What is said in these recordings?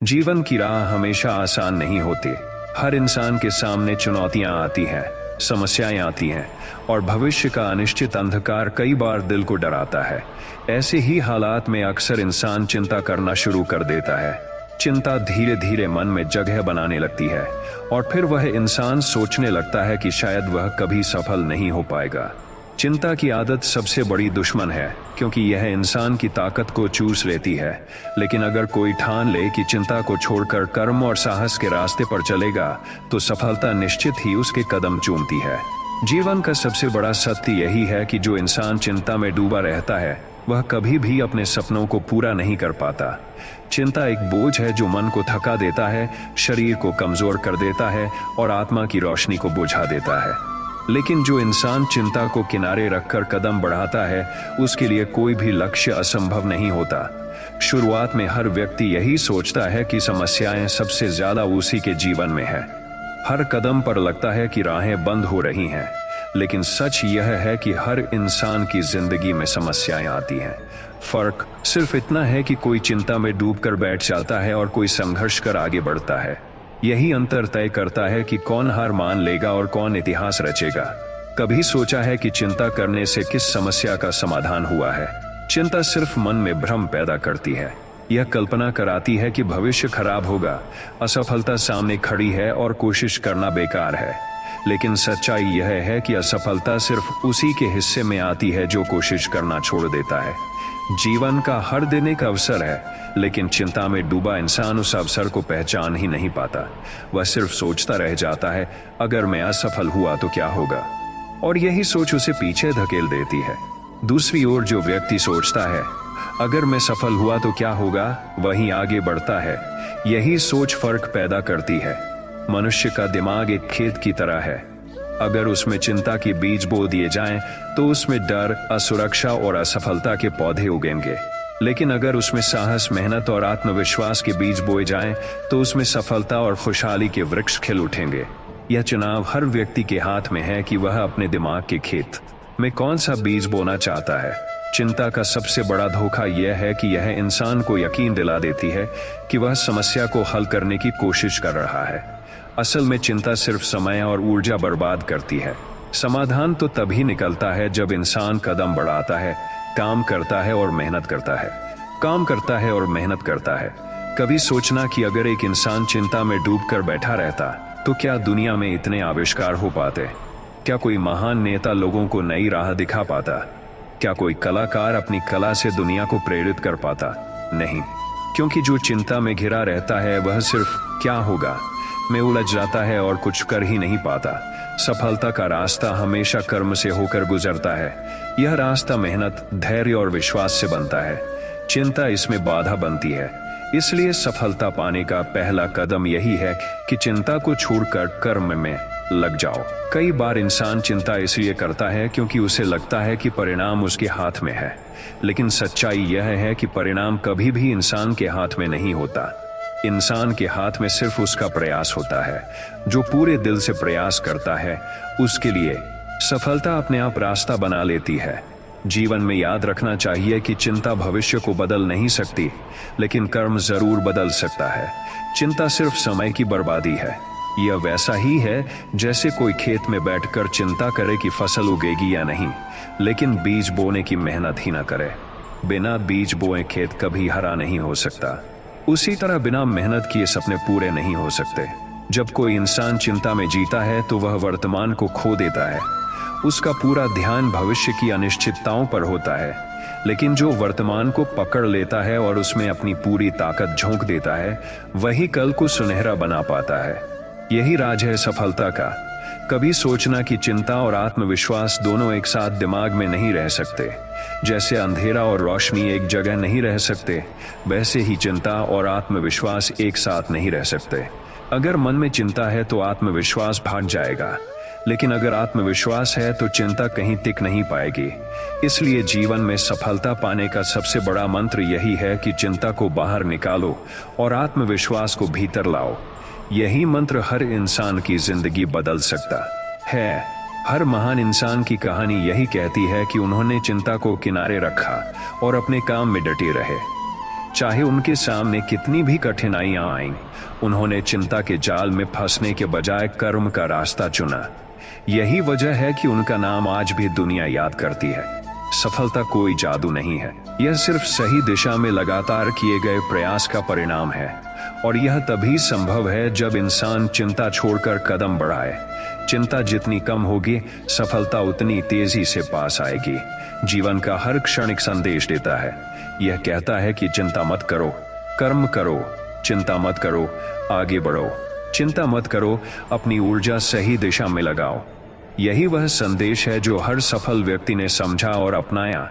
जीवन की राह हमेशा आसान नहीं होती। हर इंसान के सामने चुनौतियां आती हैं, समस्याएं आती हैं और भविष्य का अनिश्चित अंधकार कई बार दिल को डराता है। ऐसे ही हालात में अक्सर इंसान चिंता करना शुरू कर देता है। चिंता धीरे धीरे मन में जगह बनाने लगती है और फिर वह इंसान सोचने लगता है कि शायद वह कभी सफल नहीं हो पाएगा। चिंता की आदत सबसे बड़ी दुश्मन है, क्योंकि यह इंसान की ताकत को चूस लेती है। लेकिन अगर कोई ठान ले कि चिंता को छोड़कर कर्म और साहस के रास्ते पर चलेगा, तो सफलता निश्चित ही उसके कदम चूमती है। जीवन का सबसे बड़ा सत्य यही है कि जो इंसान चिंता में डूबा रहता है, वह कभी भी अपने सपनों को पूरा नहीं कर पाता। चिंता एक बोझ है जो मन को थका देता है, शरीर को कमजोर कर देता है और आत्मा की रोशनी को बुझा देता है। लेकिन जो इंसान चिंता को किनारे रखकर कदम बढ़ाता है, उसके लिए कोई भी लक्ष्य असंभव नहीं होता। शुरुआत में हर व्यक्ति यही सोचता है कि समस्याएं सबसे ज्यादा उसी के जीवन में है। हर कदम पर लगता है कि राहें बंद हो रही हैं, लेकिन सच यह है कि हर इंसान की जिंदगी में समस्याएं आती हैं। फर्क सिर्फ इतना है कि कोई चिंता में डूबकर बैठ जाता है और कोई संघर्ष कर आगे बढ़ता है। यही अंतर तय करता है कि कौन हार मान लेगा और कौन इतिहास रचेगा। कभी सोचा है कि चिंता करने से किस समस्या का समाधान हुआ है? चिंता सिर्फ मन में भ्रम पैदा करती है। यह कल्पना कराती है कि भविष्य खराब होगा, असफलता सामने खड़ी है और कोशिश करना बेकार है। लेकिन सच्चाई यह है कि असफलता सिर्फ उसी के हिस्से में आती है जो कोशिश करना छोड़ देता है। जीवन का हर दिन एक अवसर है, लेकिन चिंता में डूबा इंसान उस अवसर को पहचान ही नहीं पाता। वह सिर्फ सोचता रह जाता है, अगर मैं असफल हुआ तो क्या होगा, और यही सोच उसे पीछे धकेल देती है। दूसरी ओर जो व्यक्ति सोचता है, अगर मैं सफल हुआ तो क्या होगा, वहीं आगे बढ़ता है। यही सोच फर्क पैदा करती है। मनुष्य का दिमाग एक खेत की तरह है। अगर उसमें चिंता के बीज बो दिए जाएं, तो उसमें डर, असुरक्षा और असफलता के पौधे उगेंगे। लेकिन अगर उसमें साहस, मेहनत और आत्मविश्वास के बीज बोए जाएं, तो उसमें सफलता और खुशहाली के वृक्ष खिल उठेंगे। यह चुनाव हर व्यक्ति के हाथ में है कि वह अपने दिमाग के खेत में कौन सा बीज बोना चाहता है। चिंता का सबसे बड़ा धोखा यह है कि यह इंसान को यकीन दिला देती है कि वह समस्या को हल करने की कोशिश कर रहा है। असल में चिंता सिर्फ समय और ऊर्जा बर्बाद करती है। समाधान तो तभी निकलता है जब इंसान कदम बढ़ाता है, काम करता है और मेहनत करता है। काम करता है और मेहनत करता है। कभी सोचना कि अगर एक इंसान चिंता में डूबकर बैठा रहता, तो क्या दुनिया में इतने आविष्कार हो पाते? क्या कोई महान नेता लोगों को नई राह दिखा पाता? क्या कोई कलाकार अपनी कला से दुनिया को प्रेरित कर पाता? नहीं, क्योंकि जो चिंता में घिरा रहता है, वह सिर्फ क्या होगा में उलझ जाता है और कुछ कर ही नहीं पाता। सफलता का रास्ता हमेशा कर्म से होकर गुजरता है। यह रास्ता मेहनत, धैर्य और विश्वास से बनता है। चिंता इसमें बाधा बनती है। इसलिए सफलता पाने का पहला कदम यही है कि चिंता को छोड़कर कर्म में लग जाओ। कई बार इंसान चिंता इसलिए करता है क्योंकि उसे लगता है कि परिणाम उसके हाथ में है। लेकिन सच्चाई यह है कि परिणाम कभी भी इंसान के हाथ में नहीं होता। इंसान के हाथ में सिर्फ उसका प्रयास होता है। जो पूरे दिल से प्रयास करता है, उसके लिए सफलता अपने आप रास्ता बना लेती है। जीवन में याद रखना चाहिए कि चिंता भविष्य को बदल नहीं सकती, लेकिन कर्म जरूर बदल सकता है। चिंता सिर्फ समय की बर्बादी है। यह वैसा ही है जैसे कोई खेत में बैठकर चिंता करे कि फसल उगेगी या नहीं, लेकिन बीज बोने की मेहनत ही ना करे। बिना बीज बोए खेत कभी हरा नहीं हो सकता। उसी तरह बिना मेहनत किए सपने पूरे नहीं हो सकते। जब कोई इंसान चिंता में जीता है, तो वह वर्तमान को खो देता है। उसका पूरा ध्यान भविष्य की अनिश्चितताओं पर होता है। लेकिन जो वर्तमान को पकड़ लेता है और उसमें अपनी पूरी ताकत झोंक देता है, वही कल को सुनहरा बना पाता है। यही राज है सफलता का। कभी सोचना कि चिंता और आत्मविश्वास दोनों एक साथ दिमाग में नहीं रह सकते। जैसे अंधेरा और रोशनी एक जगह नहीं रह सकते, वैसे ही चिंता और आत्मविश्वास एक साथ नहीं रह सकते। अगर मन में चिंता है तो आत्मविश्वास भाग जाएगा, लेकिन अगर आत्मविश्वास है तो चिंता कहीं टिक नहीं पाएगी। इसलिए जीवन में सफलता पाने का सबसे बड़ा मंत्र यही है कि चिंता को बाहर निकालो और आत्मविश्वास को भीतर लाओ। यही मंत्र हर इंसान की जिंदगी बदल सकता है। हर महान इंसान की कहानी यही कहती है कि उन्होंने चिंता को किनारे रखा और अपने काम में डटे रहे। चाहे उनके सामने कितनी भी कठिनाइयां आईं, उन्होंने चिंता के जाल में फंसने के बजाय कर्म का रास्ता चुना। यही वजह है कि उनका नाम आज भी दुनिया याद करती है। सफलता कोई जादू नहीं है, यह सिर्फ सही दिशा में लगातार किए गए प्रयास का परिणाम है। और यह तभी संभव है जब इंसान चिंता छोड़कर कदम बढ़ाए। चिंता जितनी कम होगी, सफलता उतनी तेजी से पास आएगी। जीवन का हर क्षण एक संदेश देता है। यह कहता है कि चिंता मत करो, कर्म करो। चिंता मत करो, आगे बढ़ो। चिंता मत करो, अपनी ऊर्जा सही दिशा में लगाओ। यही वह संदेश है जो हर सफल व्यक्ति ने समझा और अपनाया।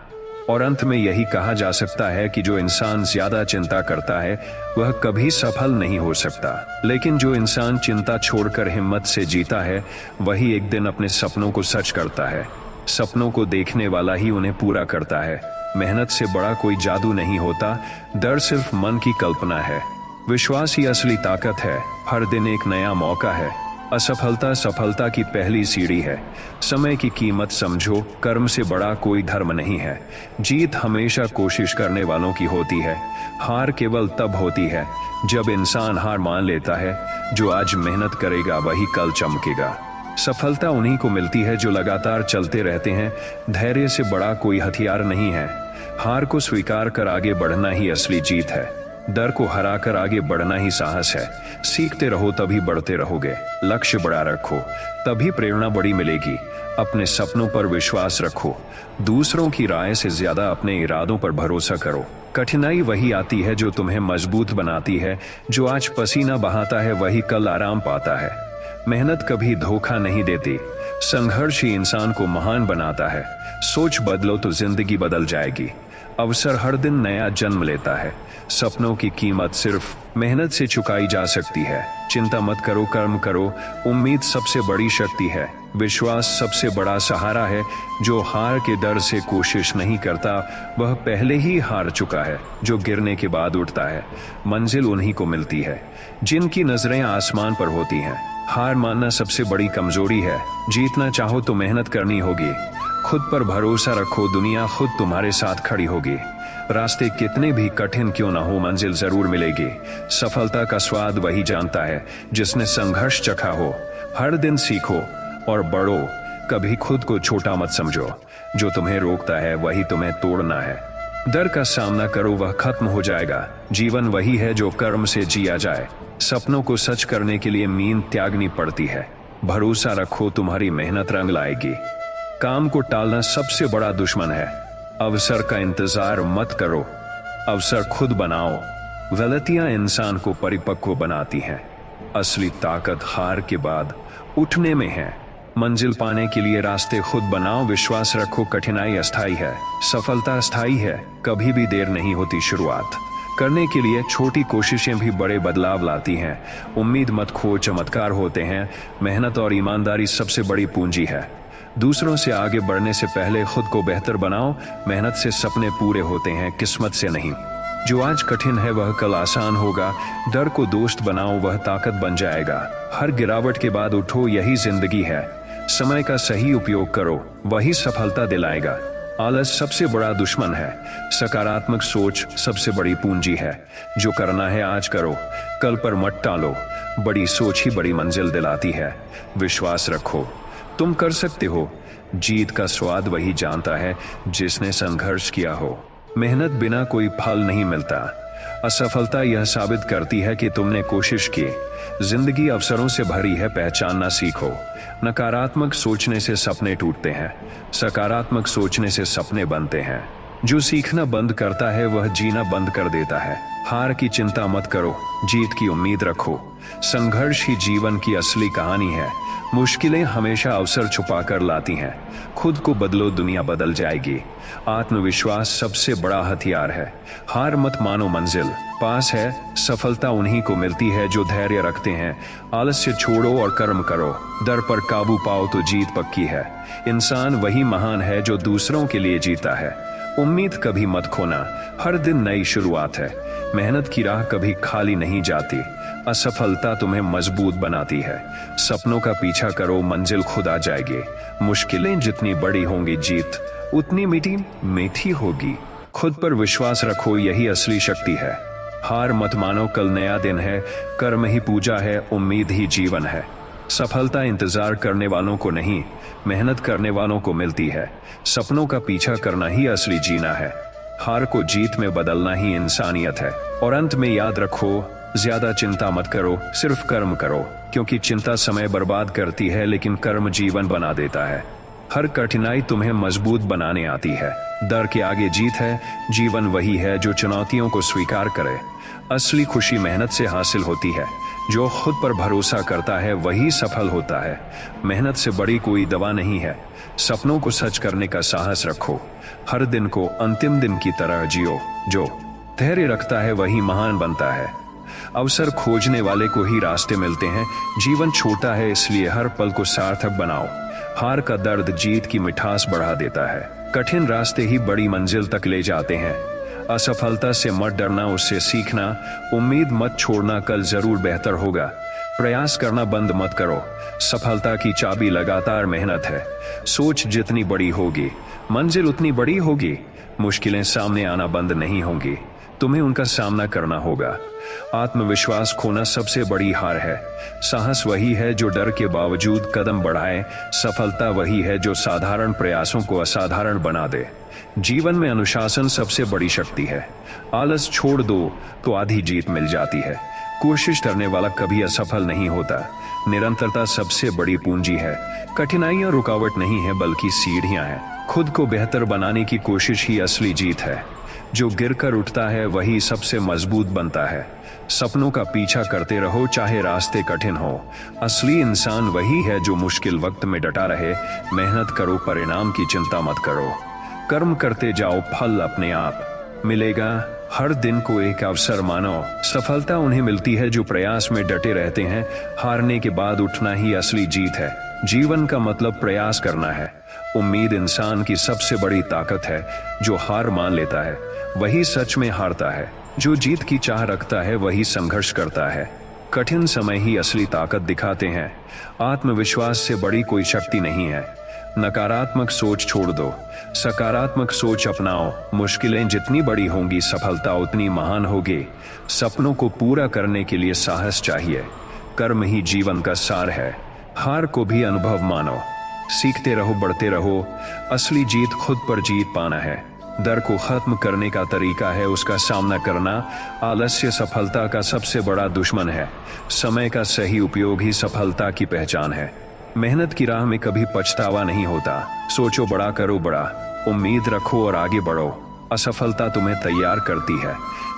और अंत में यही कहा जा सकता है कि जो इंसान ज्यादा चिंता करता है वह कभी सफल नहीं हो सकता, लेकिन जो इंसान चिंता छोड़कर हिम्मत से जीता है वही एक दिन अपने सपनों को सच करता है। सपनों को देखने वाला ही उन्हें पूरा करता है। मेहनत से बड़ा कोई जादू नहीं होता, डर सिर्फ मन की कल्पना है। विश्वास ही असली ताकत है। हर दिन एक नया मौका है। असफलता सफलता की पहली सीढ़ी है। समय की कीमत समझो, कर्म से बड़ा कोई धर्म नहीं है। जीत हमेशा कोशिश करने वालों की होती है। हार केवल तब होती है जब इंसान हार मान लेता है। जो आज मेहनत करेगा वही कल चमकेगा। सफलता उन्हीं को मिलती है जो लगातार चलते रहते हैं। धैर्य से बड़ा कोई हथियार नहीं है। हार को स्वीकार कर आगे बढ़ना ही असली जीत है। डर को हराकर आगे बढ़ना ही साहस है। सीखते रहो तभी बढ़ते रहोगे। लक्ष्य बड़ा रखो तभी प्रेरणा बड़ी मिलेगी। अपने सपनों पर विश्वास रखो। दूसरों की राय से ज्यादा अपने इरादों पर भरोसा करो। कठिनाई वही आती है जो तुम्हें मजबूत बनाती है। जो आज पसीना बहाता है वही कल आराम पाता है। मेहनत कभी धोखा नहीं देती। संघर्ष ही इंसान को महान बनाता है। सोच बदलो तो जिंदगी बदल जाएगी। अवसर हर दिन नया जन्म लेता है। सपनों की कीमत सिर्फ मेहनत से चुकाई जा सकती है। चिंता मत करो, कर्म करो। उम्मीद सबसे बड़ी शक्ति है। विश्वास सबसे बड़ा सहारा है। जो हार के डर से कोशिश नहीं करता वह पहले ही हार चुका है। जो गिरने के बाद उठता है, मंजिल उन्हीं को मिलती है जिनकी नजरें आसमान पर होती हैं। हार मानना सबसे बड़ी कमजोरी है। जीतना चाहो तो मेहनत करनी होगी। खुद पर भरोसा रखो, दुनिया खुद तुम्हारे साथ खड़ी होगी। रास्ते कितने भी कठिन क्यों ना हो, मंजिल जरूर मिलेगी। सफलता का स्वाद वही जानता है जिसने संघर्ष चखा हो। हर दिन सीखो और बढ़ो। कभी खुद को छोटा मत समझो। जो तुम्हें रोकता है वही तुम्हें तोड़ना है। डर का सामना करो, वह खत्म हो जाएगा। जीवन वही है जो कर्म से जिया जाए। सपनों को सच करने के लिए नींद त्यागनी पड़ती है। भरोसा रखो, तुम्हारी मेहनत रंग लाएगी। काम को टालना सबसे बड़ा दुश्मन है। अवसर का इंतजार मत करो, अवसर खुद बनाओ। गलतियां इंसान को परिपक्व बनाती हैं। असली ताकत हार के बाद उठने में है। मंजिल पाने के लिए रास्ते खुद बनाओ। विश्वास रखो, कठिनाई अस्थाई है, सफलता अस्थाई है। कभी भी देर नहीं होती शुरुआत करने के लिए। छोटी कोशिशें भी बड़े बदलाव लाती हैं। उम्मीद मत खो, चमत्कार होते हैं। मेहनत और ईमानदारी सबसे बड़ी पूंजी है। दूसरों से आगे बढ़ने से पहले खुद को बेहतर बनाओ। मेहनत से सपने पूरे होते हैं, किस्मत से नहीं। जो आज कठिन है वह कल आसान होगा। डर को दोस्त बनाओ, वह ताकत बन जाएगा। हर गिरावट के बाद उठो, यही जिंदगी है। समय का सही उपयोग करो, वही सफलता दिलाएगा। आलस सबसे बड़ा दुश्मन है। सकारात्मक सोच सबसे बड़ी पूंजी है। जो करना है आज करो, कल पर मत टालो। बड़ी सोच ही बड़ी मंजिल दिलाती है। विश्वास रखो, तुम कर सकते हो। जीत का स्वाद वही जानता है जिसने संघर्ष किया हो। मेहनत बिना कोई फल नहीं मिलता। असफलता यह साबित करती है कि तुमने कोशिश की। जिंदगी अवसरों से भरी है, पहचानना सीखो। नकारात्मक सोचने से सपने टूटते हैं, सकारात्मक सोचने से सपने बनते हैं। जो सीखना बंद करता है वह जीना बंद कर देता है। हार की चिंता मत करो, जीत की उम्मीद रखो। संघर्ष ही जीवन की असली कहानी है। मुश्किलें हमेशा अवसर छुपा कर लाती हैं। खुद को बदलो, दुनिया बदल जाएगी। आत्मविश्वास सबसे बड़ा हथियार है। हार मत मानो, मंजिल पास है। सफलता उन्हीं को मिलती है जो धैर्य रखते हैं। आलस्य छोड़ो और कर्म करो। डर पर काबू पाओ तो जीत पक्की है। इंसान वही महान है जो दूसरों के लिए जीता है। उम्मीद कभी मत खोना, हर दिन नई शुरुआत है। मेहनत की राह कभी खाली नहीं जाती। असफलता तुम्हें मजबूत बनाती है। सपनों का पीछा करो, मंजिल खुद आ जाएगी। मुश्किलें जितनी बड़ी होंगी, जीत उतनी मीठी मीठी होगी। खुद पर विश्वास रखो, यही असली शक्ति है। हार मत मानो, कल नया दिन है। कर्म ही पूजा है, उम्मीद ही जीवन है। सफलता इंतजार करने वालों को नहीं, मेहनत करने वालों को मिलती है। सपनों का पीछा करना ही असली जीना है। हार को जीत में बदलना ही इंसानियत है। और अंत में याद रखो, ज्यादा चिंता मत करो, सिर्फ कर्म करो, क्योंकि चिंता समय बर्बाद करती है लेकिन कर्म जीवन बना देता है। हर कठिनाई तुम्हें मजबूत बनाने आती है। डर के आगे जीत है। जीवन वही है जो चुनौतियों को स्वीकार करे। असली खुशी मेहनत से हासिल होती है। जो खुद पर भरोसा करता है वही सफल होता है। मेहनत से बड़ी कोई दवा नहीं है। सपनों को सच करने का साहस रखो। हर दिन को अंतिम दिन की तरह जियो। जो धैर्य रखता है वही महान बनता है। अवसर खोजने वाले को ही रास्ते मिलते हैं। जीवन छोटा है, इसलिए हर पल को सार्थक बनाओ। हार का दर्द जीत की मिठास बढ़ा देता है। कठिन रास्ते ही बड़ी मंजिल तक ले जाते हैं। असफलता से मत डरना, उससे सीखना। उम्मीद मत छोड़ना, कल जरूर बेहतर होगा। प्रयास करना बंद मत करो। सफलता की चाबी लगातार मेहनत है। सोच जितनी बड़ी होगी, मंजिल उतनी बड़ी होगी। मुश्किलें सामने आना बंद नहीं होंगी, तुम्हें उनका सामना करना होगा। आत्मविश्वास खोना सबसे बड़ी हार है। साहस वही है जो डर के बावजूद कदम बढ़ाए। सफलता वही है जो साधारण प्रयासों को असाधारण बना दे। जीवन में अनुशासन सबसे बड़ी शक्ति है। आलस छोड़ दो तो आधी जीत मिल जाती है। कोशिश करने वाला कभी असफल नहीं होता। निरंतरता सबसे बड़ी पूंजी है। कठिनाइयां रुकावट नहीं है बल्कि सीढ़ियां हैं। खुद को बेहतर बनाने की कोशिश ही असली जीत है। जो गिरकर उठता है वही सबसे मजबूत बनता है। सपनों का पीछा करते रहो चाहे रास्ते कठिन हो। असली इंसान वही है जो मुश्किल वक्त में डटा रहे। मेहनत करो, परिणाम की चिंता मत करो। कर्म करते जाओ, फल अपने आप मिलेगा। हर दिन को एक अवसर मानो। सफलता उन्हें मिलती है जो प्रयास में डटे रहते हैं। हारने के बाद उठना ही असली जीत है। जीवन का मतलब प्रयास करना है। उम्मीद इंसान की सबसे बड़ी ताकत है। जो हार मान लेता है वही सच में हारता है। जो जीत की चाह रखता है वही संघर्ष करता है। कठिन समय ही असली ताकत दिखाते हैं। आत्मविश्वास से बड़ी कोई शक्ति नहीं है। नकारात्मक सोच छोड़ दो, सकारात्मक सोच अपनाओ। मुश्किलें जितनी बड़ी होंगी, सफलता उतनी महान होगी। सपनों को पूरा करने के लिए साहस चाहिए। कर्म ही जीवन का सार है। हार को भी अनुभव मानो। सीखते रहो, बढ़ते रहो। असली जीत खुद पर जीत पाना है। डर को खत्म करने का तरीका है उसका सामना करना। आलस्य सफलता का सबसे बड़ा दुश्मन है। समय का सही उपयोग ही सफलता की पहचान है। मेहनत की राह में कभी पछतावा नहीं होता। सोचो बड़ा, करो बड़ा। उम्मीद रखो और आगे बढ़ो। असफलता तुम्हें तैयार करती है।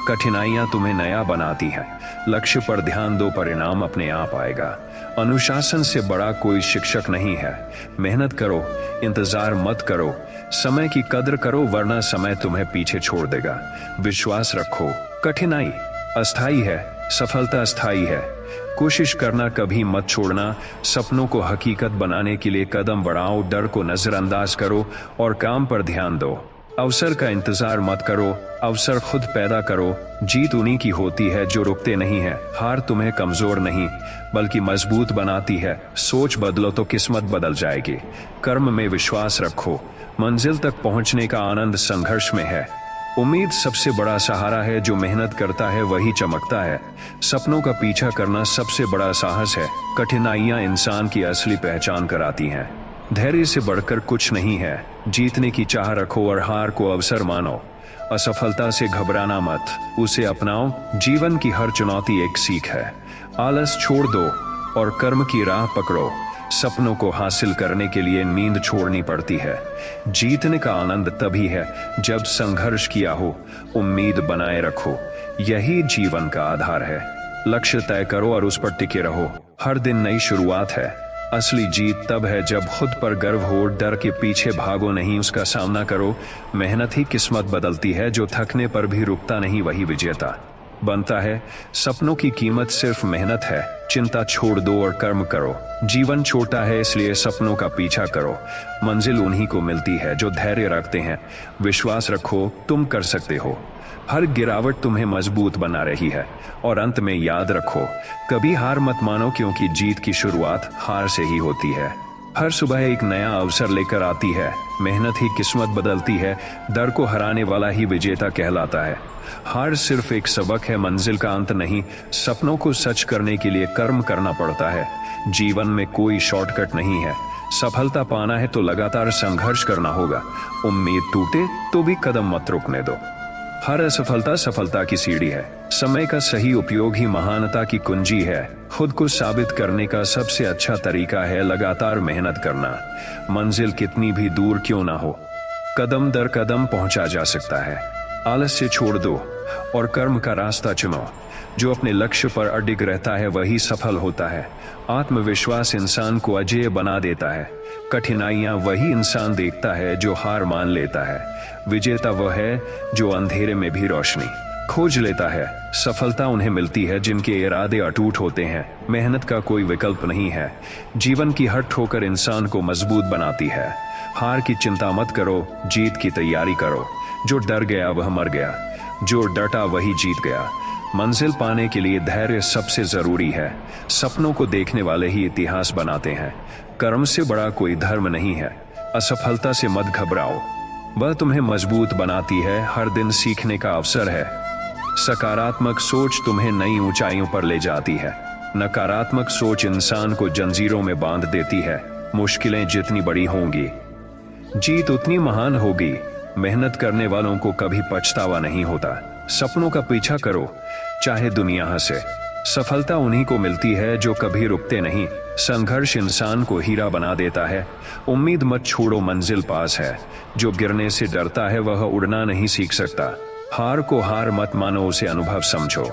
कठिनाइयां तुम्हें नया बनाती हैं। लक्ष्य पर ध्यान दो, परिणाम अपने आप आएगा। अनुशासन से बड़ा कोई शिक्षक नहीं है। मेहनत करो, इंतजार मत करो। समय की कद्र करो, वरना समय तुम्हें पीछे छोड़ देगा। विश्वास रखो, कठिनाई अस्थाई है, सफलता स्थायी है। कोशिश करना कभी मत छोड़ना। सपनों को हकीकत बनाने के लिए कदम बढ़ाओ। डर को नजरअंदाज करो और काम पर ध्यान दो। अवसर का इंतजार मत करो, अवसर खुद पैदा करो। जीत उन्हीं की होती है जो रुकते नहीं है। हार तुम्हें कमजोर नहीं बल्कि मजबूत बनाती है। सोच बदलो तो किस्मत बदल जाएगी। कर्म में विश्वास रखो। मंजिल तक पहुंचने का आनंद संघर्ष में है। उम्मीद सबसे बड़ा सहारा है। जो मेहनत करता है वही चमकता है। सपनों का पीछा करना सबसे बड़ा साहस है। कठिनाइयां इंसान की असली पहचान कराती हैं। धैर्य से बढ़कर कुछ नहीं है। जीतने की चाह रखो और हार को अवसर मानो। असफलता से घबराना मत, उसे अपनाओ। जीवन की हर चुनौती एक सीख है। आलस छोड़ दो और कर्म की राह पकड़ो। सपनों को हासिल करने के लिए नींद छोड़नी पड़ती है। जीतने का आनंद तभी है जब संघर्ष किया हो। उम्मीद बनाए रखो, यही जीवन का आधार है। लक्ष्य तय करो और उस पर टिके रहो। हर दिन नई शुरुआत है। असली जीत तब है जब खुद पर गर्व हो। डर के पीछे भागो नहीं, उसका सामना करो। मेहनत ही किस्मत बदलती है। जो थकने पर भी रुकता नहीं वही विजेता बनता है। सपनों की कीमत सिर्फ मेहनत है। चिंता छोड़ दो और कर्म करो। जीवन छोटा है इसलिए सपनों का पीछा करो। मंजिल उन्हीं को मिलती है जो धैर्य रखते हैं। विश्वास रखो, तुम कर सकते हो। हर गिरावट तुम्हें मजबूत बना रही है। और अंत में याद रखो, कभी हार मत मानो, क्योंकि जीत की शुरुआत हार से ही होती है। हर सुबह एक नया अवसर लेकर आती है। मेहनत ही किस्मत बदलती है। डर को हराने वाला ही विजेता कहलाता है। हार सिर्फ एक सबक है, मंजिल का अंत नहीं। सपनों को सच करने के लिए कर्म करना पड़ता है। जीवन में कोई शॉर्टकट नहीं है। सफलता पाना है तो लगातार संघर्ष करना होगा। उम्मीद टूटे तो भी कदम मत रुकने दो। हर असफलता सफलता की सीढ़ी है। समय का सही उपयोग ही महानता की कुंजी है। खुद को साबित करने का सबसे अच्छा तरीका है लगातार मेहनत करना। मंजिल कितनी भी दूर क्यों ना हो, कदम दर कदम पहुंचा जा सकता है। आलस्य छोड़ दो और कर्म का रास्ता चुनो। जो अपने लक्ष्य पर अडिग रहता है वही सफल होता है। आत्मविश्वास इंसान को अजेय बना देता है। कठिनाइयां वही इंसान देखता है जो हार मान लेता है। विजेता वह है जो अंधेरे में भी रोशनी खोज लेता है। सफलता उन्हें मिलती है जिनके इरादे अटूट होते हैं। मेहनत का कोई विकल्प नहीं है। जीवन की हर ठोकर इंसान को मजबूत बनाती है। हार की चिंता मत करो, जीत की तैयारी करो। जो डर गया वह मर गया, जो डटा वही जीत गया। मंजिल पाने के लिए धैर्य सबसे जरूरी है। सपनों को देखने वाले ही इतिहास बनाते हैं। कर्म से बड़ा कोई धर्म नहीं है। असफलता से मत घबराओ, वह तुम्हें मजबूत बनाती है। हर दिन सीखने का अवसर है। सकारात्मक सोच तुम्हें नई ऊंचाइयों पर ले जाती है। नकारात्मक सोच इंसान को जंजीरों में बांध देती है। मुश्किलें जितनी बड़ी होंगी, जीत उतनी महान होगी। मेहनत करने वालों को कभी पछतावा नहीं होता। सपनों का पीछा करो, चाहे दुनिया हंसे। सफलता उन्हीं को मिलती है जो कभी रुकते नहीं। संघर्ष इंसान को हीरा बना देता है। उम्मीद मत छोड़ो, मंजिल पास है। जो गिरने से डरता है वह उड़ना नहीं सीख सकता। हार को हार मत मानो, उसे अनुभव समझो।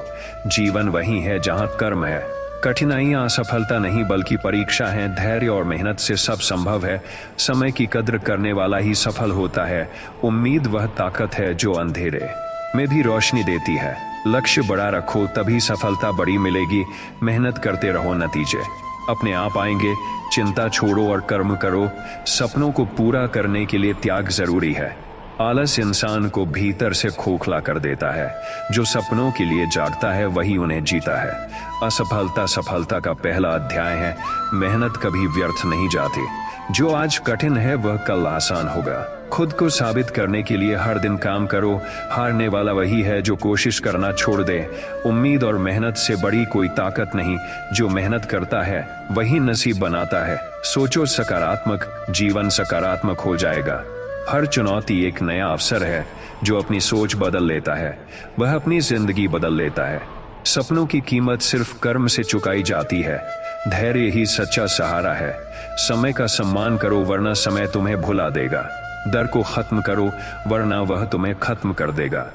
जीवन वही है जहां कर्म है। कठिनाइयां असफलता नहीं बल्कि परीक्षा है। धैर्य और मेहनत से सब संभव है। समय की कद्र करने वाला ही सफल होता है। उम्मीद वह ताकत है जो अंधेरे में भी रोशनी देती है। लक्ष्य बड़ा रखो, तभी सफलता बड़ी मिलेगी। मेहनत करते रहो, नतीजे अपने आप आएंगे। चिंता छोड़ो और कर्म करो। सपनों को पूरा करने के लिए त्याग जरूरी है। आलस इंसान को भीतर से खोखला कर देता है। जो सपनों के लिए जागता है वही उन्हें जीता है। असफलता सफलता का पहला अध्याय है। मेहनत कभी व्यर्थ नहीं जाती। जो आज कठिन है वह कल आसान होगा। खुद को साबित करने के लिए हर दिन काम करो। हारने वाला वही है जो कोशिश करना छोड़ दे। उम्मीद और मेहनत से बड़ी कोई ताकत नहीं। जो मेहनत करता है वही नसीब बनाता है। सोचो सकारात्मक, जीवन सकारात्मक हो जाएगा। हर चुनौती एक नया अवसर है। जो अपनी सोच बदल लेता है वह अपनी जिंदगी बदल लेता है। सपनों की कीमत सिर्फ कर्म से चुकाई जाती है। धैर्य ही सच्चा सहारा है। समय का सम्मान करो वरना समय तुम्हें भुला देगा। डर को खत्म करो वरना वह तुम्हें खत्म कर देगा।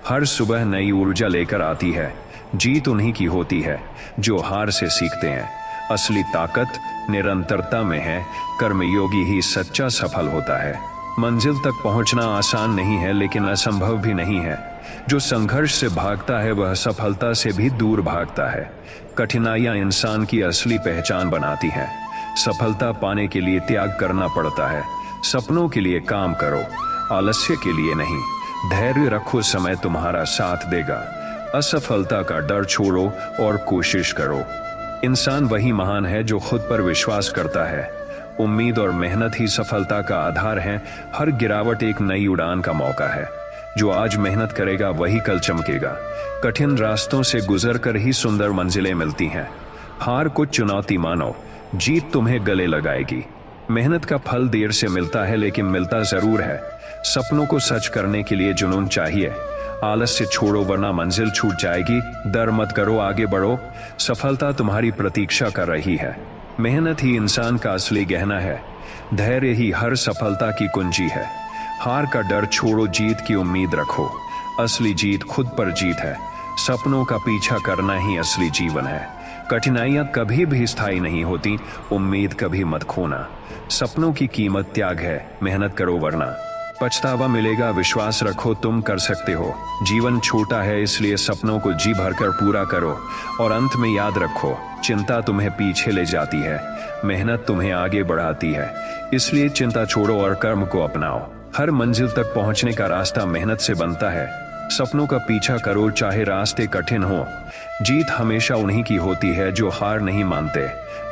हर सुबह नई ऊर्जा लेकर आती है। जीत उन्हीं की होती है जो हार से सीखते हैं। असली ताकत निरंतरता में है। कर्मयोगी ही सच्चा सफल होता है। मंजिल तक पहुंचना आसान नहीं है लेकिन असंभव भी नहीं है। जो संघर्ष से भागता है वह सफलता से भी दूर भागता है। कठिनाइयां इंसान की असली पहचान बनाती हैं। सफलता पाने के लिए त्याग करना पड़ता है। सपनों के लिए काम करो, आलस्य के लिए नहीं। धैर्य रखो, समय तुम्हारा साथ देगा। असफलता का डर छोड़ो और कोशिश करो। इंसान वही महान है जो खुद पर विश्वास करता है। उम्मीद और मेहनत ही सफलता का आधार है। हर गिरावट एक नई उड़ान का मौका है। जो आज मेहनत करेगा वही कल चमकेगा। कठिन रास्तों से गुजरकर ही सुंदर मंजिलें मिलती हैं। हार को चुनौती मानो, जीत तुम्हें गले लगाएगी। मेहनत का फल देर से मिलता है लेकिन मिलता जरूर है। सपनों को सच करने के लिए जुनून चाहिए। आलस से छोड़ो वरना मंजिल छूट जाएगी। डर मत करो, आगे बढ़ो। सफलता तुम्हारी प्रतीक्षा कर रही है। मेहनत ही इंसान का असली गहना है। धैर्य ही हर सफलता की कुंजी है। हार का डर छोड़ो, जीत की उम्मीद रखो। असली जीत खुद पर जीत है। सपनों का पीछा करना ही असली जीवन है। कठिनाइयां कभी भी स्थायी नहीं होती। उम्मीद कभी मत खोना। सपनों की कीमत त्याग है। मेहनत करो वरना पछतावा मिलेगा। विश्वास रखो, तुम कर सकते हो। जीवन छोटा है इसलिए सपनों को जी भरकर पूरा करो। और अंत में याद रखो, चिंता तुम्हें पीछे ले जाती है, मेहनत तुम्हें आगे बढ़ाती है। इसलिए चिंता छोड़ो और कर्म को अपनाओ। हर मंजिल तक पहुंचने का रास्ता मेहनत से बनता है। सपनों का पीछा करो चाहे रास्ते कठिन हो। जीत हमेशा उन्हीं की होती है जो हार नहीं मानते।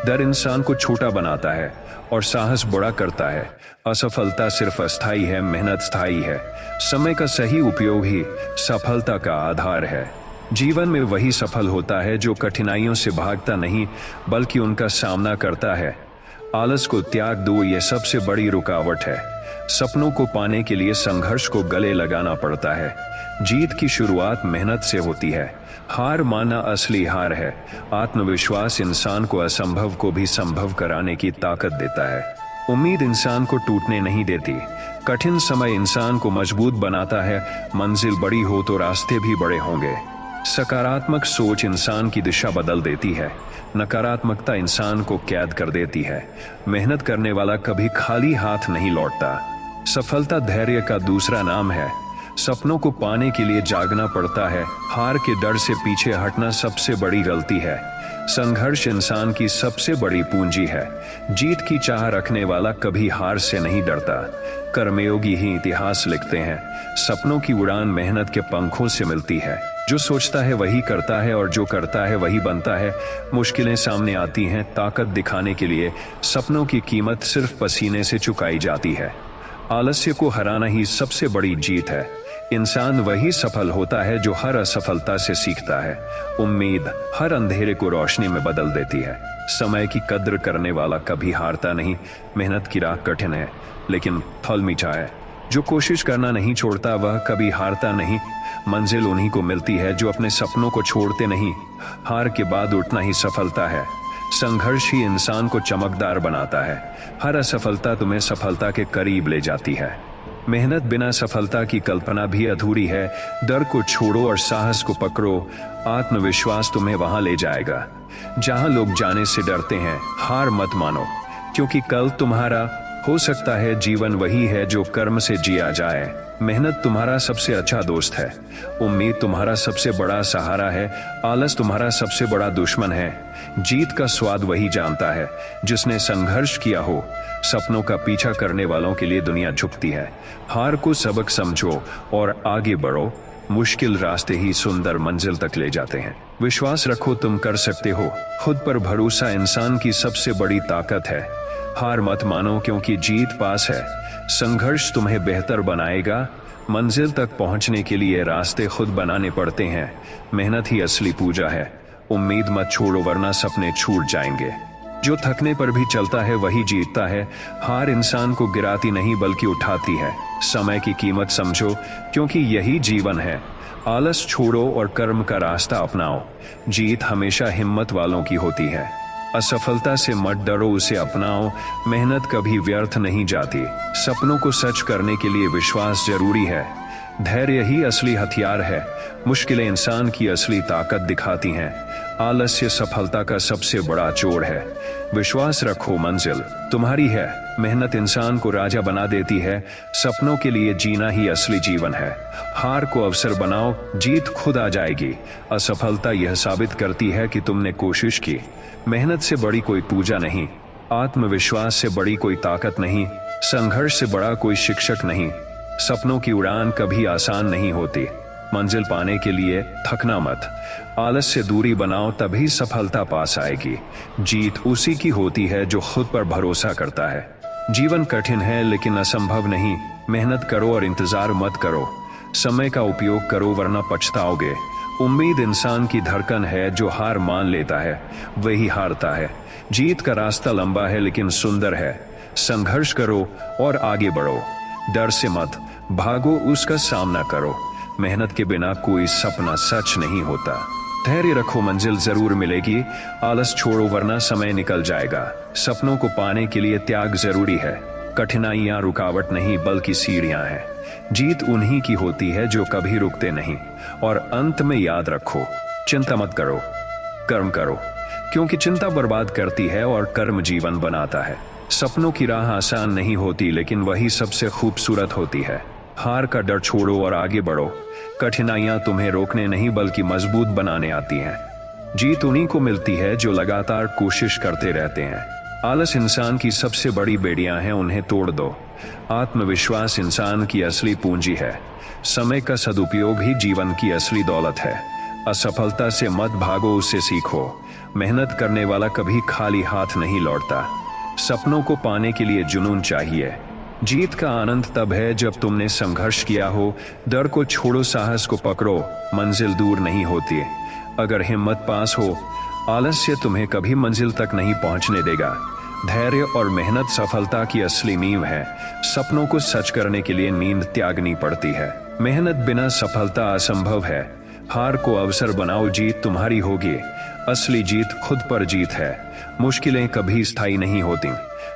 डर इंसान को छोटा बनाता है और साहस बड़ा करता है। असफलता सिर्फ अस्थायी है, मेहनत स्थायी है। समय का सही उपयोग ही सफलता का आधार है। जीवन में वही सफल होता है जो कठिनाइयों से भागता नहीं बल्कि उनका सामना करता है। आलस को त्याग दो, ये सबसे बड़ी रुकावट है। सपनों को पाने के लिए संघर्ष को गले लगाना पड़ता है। जीत की शुरुआत मेहनत से होती है। हार मानना असली हार है। आत्मविश्वास इंसान को असंभव को भी संभव कराने की ताकत देता है। उम्मीद इंसान को टूटने नहीं देती। कठिन समय इंसान को मजबूत बनाता है। मंजिल बड़ी हो तो रास्ते भी बड़े होंगे। सकारात्मक सोच इंसान की दिशा बदल देती है। नकारात्मकता इंसान को कैद कर देती है। मेहनत करने वाला कभी खाली हाथ नहीं लौटता। सफलता धैर्य का दूसरा नाम है। सपनों को पाने के लिए जागना पड़ता है। हार के डर से पीछे हटना सबसे बड़ी गलती है। संघर्ष इंसान की सबसे बड़ी पूंजी है। जीत की चाह रखने वाला कभी हार से नहीं डरता। कर्मयोगी ही इतिहास लिखते हैं। सपनों की उड़ान मेहनत के पंखों से मिलती है। जो सोचता है वही करता है और जो करता है वही बनता है। मुश्किलें सामने आती हैं ताकत दिखाने के लिए। सपनों की कीमत सिर्फ पसीने से चुकाई जाती है। आलस्य को हराना ही सबसे बड़ी जीत है। इंसान वही सफल होता है जो हर असफलता से सीखता है। उम्मीद हर अंधेरे को रोशनी में बदल देती है। समय की कद्र करने वाला कभी हारता नहीं। मेहनत की राह कठिन है लेकिन फल मीठा है। जो कोशिश करना नहीं छोड़ता वह कभी हारता नहीं। मंजिल उन्हीं को मिलती है जो अपने सपनों को छोड़ते नहीं। हार के बाद उठना ही सफलता है। संघर्ष ही इंसान को चमकदार बनाता है। हर असफलता तुम्हें सफलता के करीब ले जाती है। मेहनत बिना सफलता की कल्पना भी अधूरी है। डर को छोड़ो और साहस को पकड़ो। आत्मविश्वास तुम्हें वहां ले जाएगा जहां लोग जाने से डरते हैं। हार मत मानो क्योंकि कल तुम्हारा हो सकता है। जीवन वही है जो कर्म से जिया जाए। मेहनत तुम्हारा सबसे अच्छा दोस्त है। उम्मीद तुम्हारा सबसे बड़ा सहारा है। आलस तुम्हारा सबसे बड़ा दुश्मन है। जीत का स्वाद वही जानता है जिसने संघर्ष किया हो। सपनों का पीछा करने वालों के लिए दुनिया झुकती है। हार को सबक समझो और आगे बढ़ो। मुश्किल रास्ते ही सुंदर मंजिल तक ले जाते हैं। विश्वास रखो, तुम कर सकते हो। खुद पर भरोसा इंसान की सबसे बड़ी ताकत है। हार मत मानो क्योंकि जीत पास है। संघर्ष तुम्हें बेहतर बनाएगा। मंजिल तक पहुंचने के लिए रास्ते खुद बनाने पड़ते हैं। मेहनत ही असली पूजा है। उम्मीद मत छोड़ो वरना सपने छूट जाएंगे। जो थकने पर भी चलता है वही जीतता है। हार इंसान को गिराती नहीं बल्कि उठाती है। समय की कीमत समझो क्योंकि यही जीवन है। आलस छोड़ो और कर्म का रास्ता अपनाओ। जीत हमेशा हिम्मत वालों की होती है। असफलता से मत डरो, उसे अपनाओ। मेहनत कभी व्यर्थ नहीं जाती। सपनों को सच करने के लिए विश्वास जरूरी है। धैर्य ही असली हथियार है। मुश्किलें इंसान की असली ताकत दिखाती हैं। आलस्य सफलता का सबसे बड़ा चोर है। विश्वास रखो, मंजिल तुम्हारी है। मेहनत इंसान को राजा बना देती है। सपनों के लिए जीना ही असली जीवन है। हार को अवसर बनाओ, जीत खुद आ जाएगी। असफलता यह साबित करती है कि तुमने कोशिश की। मेहनत से बड़ी कोई पूजा नहीं। आत्मविश्वास से बड़ी कोई ताकत नहीं। संघर्ष से बड़ा कोई शिक्षक नहीं। सपनों की उड़ान कभी आसान नहीं होती। मंजिल पाने के लिए थकना मत। आलस से दूरी बनाओ, तभी सफलता पास आएगी। जीत उसी की होती है जो खुद पर भरोसा करता है। जीवन कठिन है लेकिन असंभव नहीं। मेहनत करो और इंतजार मत करो। समय का उपयोग करो वरना पछताओगे। उम्मीद इंसान की धड़कन है। जो हार मान लेता है वही हारता है। जीत का रास्ता लंबा है लेकिन सुंदर है। संघर्ष करो और आगे बढ़ो। डर से मत भागो, उसका सामना करो। मेहनत के बिना कोई सपना सच नहीं होता। धैर्य रखो, मंजिल जरूर मिलेगी। आलस छोड़ो वरना समय निकल जाएगा। सपनों को पाने के लिए त्याग जरूरी है। कठिनाइयां रुकावट नहीं बल्कि सीढ़ियां हैं। जीत उन्हीं की होती है जो कभी रुकते नहीं। और अंत में याद रखो, चिंता मत करो, कर्म करो क्योंकि चिंता बर्बाद करती है और कर्म जीवन बनाता है। सपनों की राह आसान नहीं होती लेकिन वही सबसे खूबसूरत होती है। हार का डर छोड़ो और आगे बढ़ो। कठिनाइयां तुम्हें रोकने नहीं बल्कि मजबूत बनाने आती हैं। जीत उन्हीं को मिलती है जो लगातार कोशिश करते रहते हैं। आलस इंसान की सबसे बड़ी बेड़ियां हैं, उन्हें तोड़ दो। आत्मविश्वास इंसान की असली पूंजी है। समय का सदुपयोग ही जीवन की असली दौलत है। असफलता से मत भागो, उससे सीखो। मेहनत करने वाला कभी खाली हाथ नहीं लौटता। सपनों को पाने के लिए जुनून चाहिए। जीत का आनंद तब है जब तुमने संघर्ष किया हो। डर को छोड़ो, साहस को पकड़ो, मंजिल दूर नहीं होती। अगर हिम्मत पास हो, आलस्य तुम्हें कभी मंजिल तक नहीं पहुंचने देगा। धैर्य और मेहनत सफलता की असली नींव है। सपनों को सच करने के लिए नींद त्यागनी पड़ती है। मेहनत बिना सफलता असंभव है। हार को अवसर बनाओ, जीत तुम्हारी होगी। असली जीत खुद पर जीत है। मुश्किलें कभी स्थायी नहीं होती।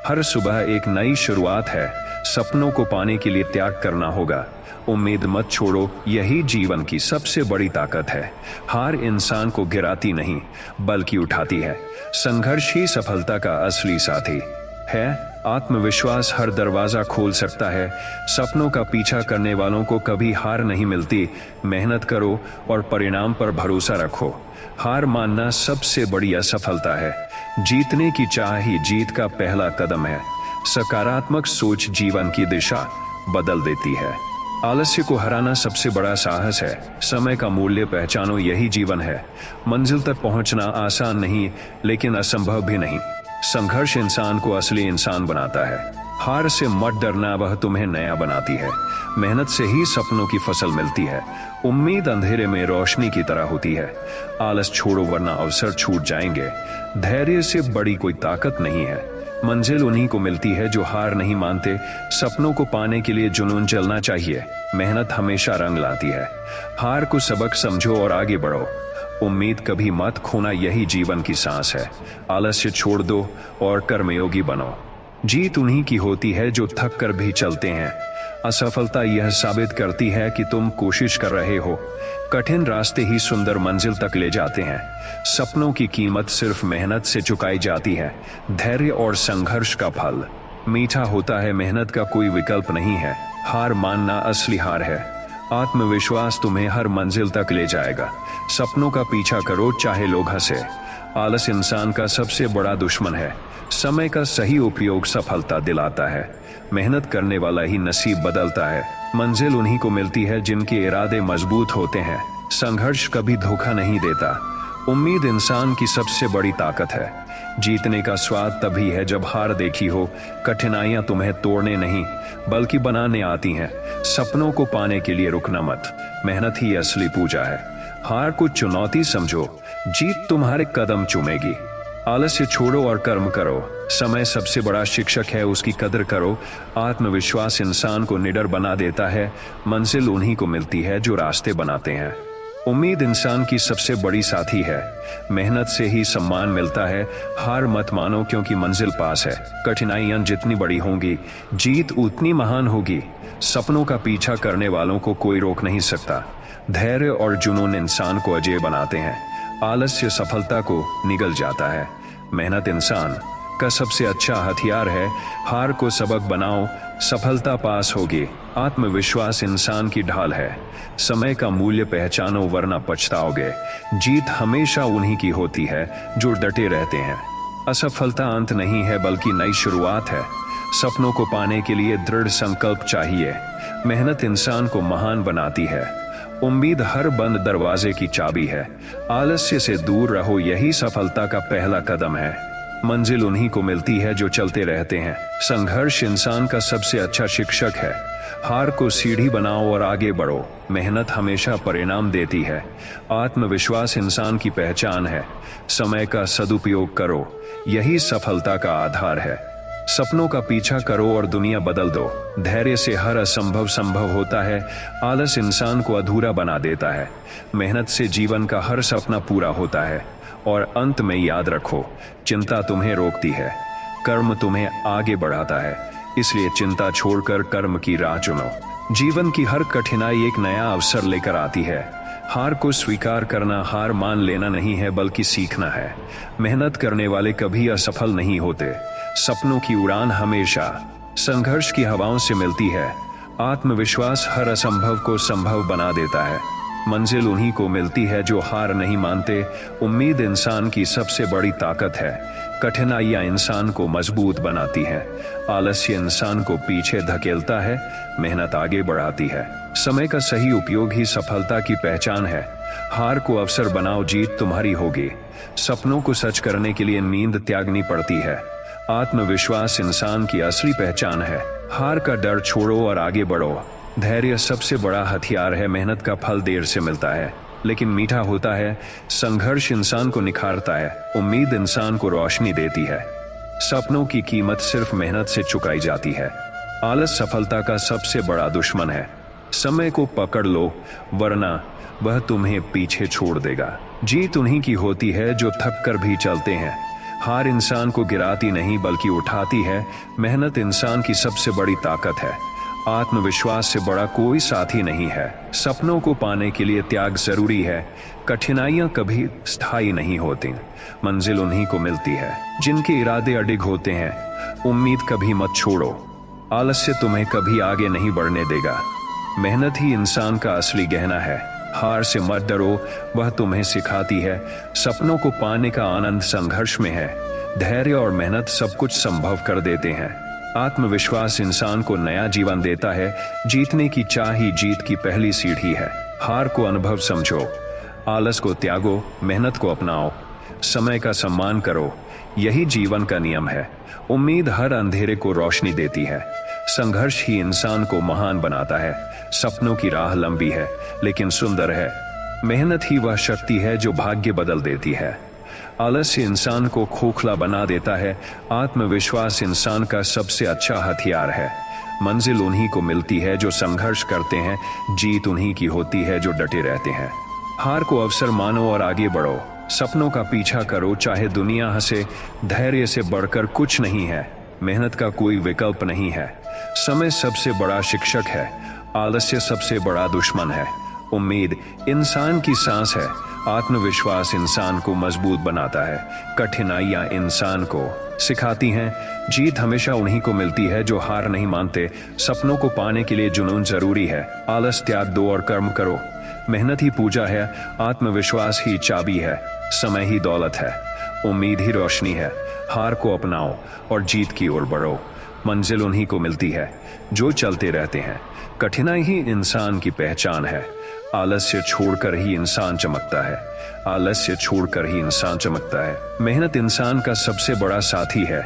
हर सुबह एक नई शुरुआत है। सपनों को पाने के लिए त्याग करना होगा। उम्मीद मत छोड़ो, यही जीवन की सबसे बड़ी ताकत है। हार इंसान को गिराती नहीं बल्कि उठाती है। संघर्ष ही सफलता का असली साथी है। आत्मविश्वास हर दरवाजा खोल सकता है। सपनों का पीछा करने वालों को कभी हार नहीं मिलती। मेहनत करो और परिणाम पर भरोसा रखो। हार मानना सबसे बड़ी असफलता है। जीतने की चाह ही जीत का पहला कदम है। सकारात्मक सोच जीवन की दिशा बदल देती है। आलस्य को हराना सबसे बड़ा साहस है। समय का मूल्य पहचानो, यही जीवन है। मंजिल तक पहुंचना आसान नहीं, लेकिन असंभव भी नहीं। संघर्ष इंसान को असली इंसान बनाता है। हार से मत डरना, वह तुम्हें नया बनाती है। मेहनत से ही सपनों की फसल मिलती है। उम्मीद अंधेरे में रोशनी की तरह होती है। आलस छोड़ो, वरना अवसर छूट जाएंगे। धैर्य से बड़ी कोई ताकत नहीं है। मंजिल उन्हीं को मिलती है जो हार नहीं मानते। सपनों को पाने के लिए जुनून चलना चाहिए। मेहनत हमेशा रंग लाती है। हार को सबक समझो और आगे बढ़ो। उम्मीद कभी मत खोना, यही जीवन की सांस है। आलस्य छोड़ दो और कर्मयोगी बनो। जीत उन्हीं की होती है जो थक कर भी चलते हैं। असफलता यह साबित करती है कि तुम कोशिश कर रहे हो। कठिन रास्ते ही सुंदर मंजिल तक ले जाते हैं। सपनों की कीमत सिर्फ मेहनत से चुकाई जाती है। धैर्य और संघर्ष का फल मीठा होता है। मेहनत का कोई विकल्प नहीं है। हार मानना असली हार है। आत्मविश्वास तुम्हें हर मंजिल तक ले जाएगा। सपनों का पीछा करो, चाहे लोग हंसे। आलस इंसान का सबसे बड़ा दुश्मन है। समय का सही उपयोग सफलता दिलाता है। मेहनत करने वाला ही नसीब बदलता है। मंजिल उन्हीं को मिलती है जिनके इरादे मजबूत होते हैं। संघर्ष कभी धोखा नहीं देता। उम्मीद इंसान की सबसे बड़ी ताकत है। जीतने का स्वाद तभी है जब हार देखी हो। कठिनाइयां तुम्हें तोड़ने नहीं बल्कि बनाने आती हैं। सपनों को पाने के लिए रुकना मत। मेहनत ही असली पूजा है। हार को चुनौती समझो, जीत तुम्हारे कदम चूमेगी। आलस्य छोड़ो और कर्म करो। समय सबसे बड़ा शिक्षक है, उसकी कदर करो। आत्मविश्वास इंसान को निडर बना देता है। मंजिल उन्हीं को मिलती है जो रास्ते बनाते हैं। उम्मीद इंसान की सबसे बड़ी साथी है। मेहनत से ही सम्मान मिलता है। हार मत मानो, क्योंकि मंजिल पास है। कठिनाइयां जितनी बड़ी होंगी, जीत उतनी महान होगी। सपनों का पीछा करने वालों को कोई रोक नहीं सकता। धैर्य और जुनून इंसान को अजेय बनाते हैं। आलस्य सफलता को निगल जाता है। मेहनत इंसान का सबसे अच्छा हथियार है। हार को सबक बनाओ, सफलता पास होगी। आत्मविश्वास इंसान की ढाल है। समय का मूल्य पहचानो, वरना पछताओगे। जीत हमेशा उन्हीं की होती है जो डटे रहते हैं। असफलता अंत नहीं है बल्कि नई शुरुआत है। सपनों को पाने के लिए दृढ़ संकल्प चाहिए। मेहनत इंसान को महान बनाती है। उम्मीद हर बंद दरवाजे की चाबी है। आलस्य से दूर रहो, यही सफलता का पहला कदम है। मंजिल उन्हीं को मिलती है जो चलते रहते हैं। संघर्ष इंसान का सबसे अच्छा शिक्षक है। हार को सीढ़ी बनाओ और आगे बढ़ो। मेहनत हमेशा परिणाम देती है। आत्मविश्वास इंसान की पहचान है। समय का सदुपयोग करो, यही सफलता का आधार है। सपनों का पीछा करो और दुनिया बदल दो। धैर्य से हर असंभव संभव होता है। आलस इंसान को अधूरा बना देता है। मेहनत से जीवन का हर सपना पूरा होता है। और अंत में याद रखो, चिंता तुम्हें रोकती है, कर्म तुम्हें आगे बढ़ाता है। इसलिए चिंता छोड़कर कर्म की राह चुनो। जीवन की हर कठिनाई एक नया अवसर लेकर आती है। हार को स्वीकार करना हार मान लेना नहीं है बल्कि सीखना है। मेहनत करने वाले कभी असफल नहीं होते। सपनों की उड़ान हमेशा संघर्ष की हवाओं से मिलती है। आत्मविश्वास हर असंभव को संभव बना देता है। मंजिल उन्हीं को मिलती है जो हार नहीं मानते। उम्मीद इंसान की सबसे बड़ी ताकत है। कठिनाइयां इंसान को मजबूत बनाती हैं। आलस्य इंसान को पीछे धकेलता है, मेहनत आगे बढ़ाती है। समय का सही उपयोग ही सफलता की पहचान है। हार को अवसर बनाओ, जीत तुम्हारी होगी। सपनों को सच करने के लिए नींद त्यागनी पड़ती है। आत्मविश्वास इंसान की असली पहचान है। हार का डर छोड़ो और आगे बढ़ो। धैर्य सबसे बड़ा हथियार है। मेहनत का फल देर से मिलता है लेकिन मीठा होता है। संघर्ष इंसान को निखारता है। उम्मीद इंसान को रोशनी देती है। सपनों की कीमत सिर्फ मेहनत से चुकाई जाती है। आलस सफलता का सबसे बड़ा दुश्मन है। समय को पकड़ लो, वरना वह तुम्हें पीछे छोड़ देगा। जीत उन्हीं की होती है जो थक कर भी चलते हैं। हार इंसान को गिराती नहीं बल्कि उठाती है। मेहनत इंसान की सबसे बड़ी ताकत है। आत्मविश्वास से बड़ा कोई साथी नहीं है। सपनों को पाने के लिए त्याग जरूरी है। कठिनाइयां कभी स्थायी नहीं होती। मंजिल उन्हीं को मिलती है जिनके इरादे अडिग होते हैं। उम्मीद कभी मत छोड़ो। आलस्य तुम्हें कभी आगे नहीं बढ़ने देगा। मेहनत ही इंसान का असली गहना है। हार से मत डरो, वह तुम्हें सिखाती है। सपनों को पाने का आनंद संघर्ष में है। धैर्य और मेहनत सब कुछ संभव कर देते हैं। आत्मविश्वास इंसान को नया जीवन देता है। जीतने की चाह ही जीत की पहली सीढ़ी है। हार को अनुभव समझो, आलस को त्यागो, मेहनत को अपनाओ, समय का सम्मान करो। यही जीवन का नियम है। उम्मीद हर अंधेरे को रोशनी देती है। संघर्ष ही इंसान को महान बनाता है। सपनों की राह लंबी है लेकिन सुंदर है। मेहनत ही वह शक्ति है जो भाग्य बदल देती है। आलस्य इंसान को खोखला बना देता है। आत्मविश्वास इंसान का सबसे अच्छा हथियार है। मंजिल उन्हीं को मिलती है जो संघर्ष करते हैं। जीत उन्हीं की होती है जो डटे रहते हैं। हार को अवसर मानो और आगे बढ़ो। सपनों का पीछा करो चाहे दुनिया हंसे। धैर्य से बढ़कर कुछ नहीं है। मेहनत का कोई विकल्प नहीं है। समय सबसे बड़ा शिक्षक है। आलस्य सबसे बड़ा दुश्मन है। उम्मीद इंसान की सांस है। आत्मविश्वास इंसान को मजबूत बनाता है। कठिनाइयां इंसान को सिखाती हैं। जीत हमेशा उन्हीं को मिलती है जो हार नहीं मानते। सपनों को पाने के लिए जुनून जरूरी है। आलस त्याग दो और कर्म करो। मेहनत ही पूजा है। आत्मविश्वास ही चाबी है। समय ही दौलत है। उम्मीद ही रोशनी है। हार को अपनाओ और जीत की ओर बढ़ो। मंजिल उन्हीं को मिलती है जो चलते रहते हैं। कठिनाई ही इंसान की पहचान है। आलस्य छोड़कर ही इंसान चमकता है। आलस्य छोड़कर ही इंसान चमकता है। मेहनत इंसान का सबसे बड़ा साथी है।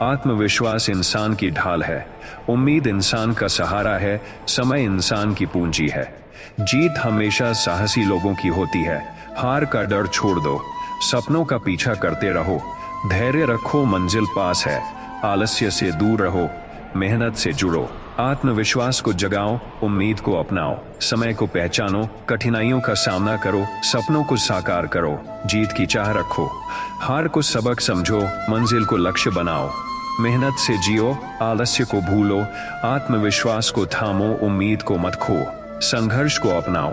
आत्मविश्वास इंसान की ढाल है। उम्मीद इंसान का सहारा है। समय इंसान की पूंजी है। जीत हमेशा साहसी लोगों की होती है। हार का डर छोड़ दो। सपनों का पीछा करते रहो। धैर्य रखो, मंजिल पास है। आलस्य से दूर रहो, मेहनत से जुड़ो। आत्मविश्वास को जगाओ, उम्मीद को अपनाओ। समय को पहचानो, कठिनाइयों का सामना करो। सपनों को साकार करो। जीत की चाह रखो। हार को सबक समझो, मंजिल को लक्ष्य बनाओ। मेहनत से जियो, आलस्य को भूलो। आत्मविश्वास को थामो, उम्मीद को मत खो। संघर्ष को अपनाओ,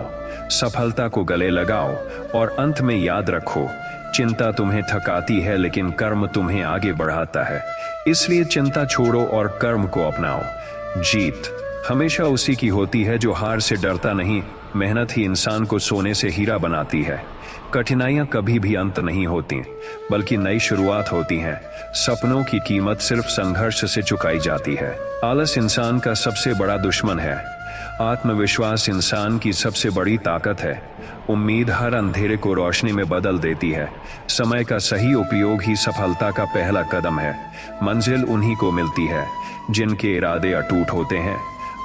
सफलता को गले लगाओ और अंत में याद रखो, चिंता तुम्हें थकाती है लेकिन कर्म तुम्हें आगे बढ़ाता है। इसलिए चिंता छोड़ो और कर्म को अपनाओ। जीत हमेशा उसी की होती है जो हार से डरता नहीं। मेहनत ही इंसान को सोने से हीरा बनाती है। कठिनाइयां कभी भी अंत नहीं होती बल्कि नई शुरुआत होती हैं। सपनों की कीमत सिर्फ संघर्ष से चुकाई जाती है। आलस इंसान का सबसे बड़ा दुश्मन है। आत्मविश्वास इंसान की सबसे बड़ी ताकत है। उम्मीद हर अंधेरे को रोशनी में बदल देती है। समय का सही उपयोग ही सफलता का पहला कदम है। मंजिल उन्हीं को मिलती है जिनके इरादे अटूट होते हैं।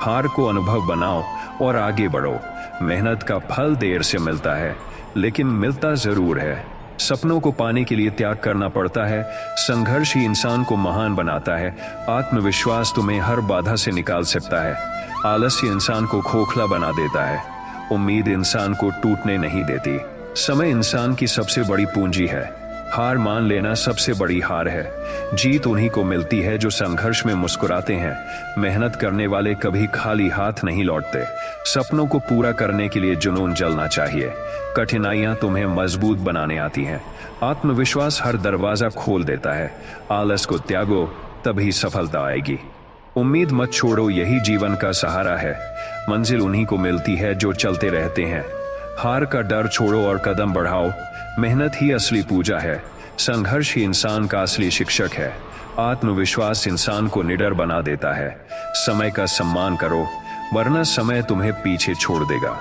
हार को अनुभव बनाओ और आगे बढ़ो। मेहनत का फल देर से मिलता है लेकिन मिलता जरूर है। सपनों को पाने के लिए त्याग करना पड़ता है। संघर्ष ही इंसान को महान बनाता है। आत्मविश्वास तुम्हें हर बाधा से निकाल सकता है। आलस्य इंसान को खोखला बना देता है। उम्मीद इंसान को टूटने नहीं देती। समय इंसान की सबसे बड़ी पूंजी है। हार मान लेना सबसे बड़ी हार है। जीत उन्हीं को मिलती है जो संघर्ष में मुस्कुराते हैं। मेहनत करने वाले कभी खाली हाथ नहीं लौटते। सपनों को पूरा करने के लिए जुनून जलना चाहिए। कठिनाइयां तुम्हें मजबूत बनाने आती हैं। आत्मविश्वास हर दरवाजा खोल देता है। आलस को त्यागो, तभी सफलता आएगी। उम्मीद मत छोड़ो, यही जीवन का सहारा है। मंजिल उन्हीं को मिलती है जो चलते रहते हैं। हार का डर छोड़ो और कदम बढ़ाओ। मेहनत ही असली पूजा है। संघर्ष ही इंसान का असली शिक्षक है। आत्मविश्वास इंसान को निडर बना देता है। समय का सम्मान करो, वरना समय तुम्हें पीछे छोड़ देगा।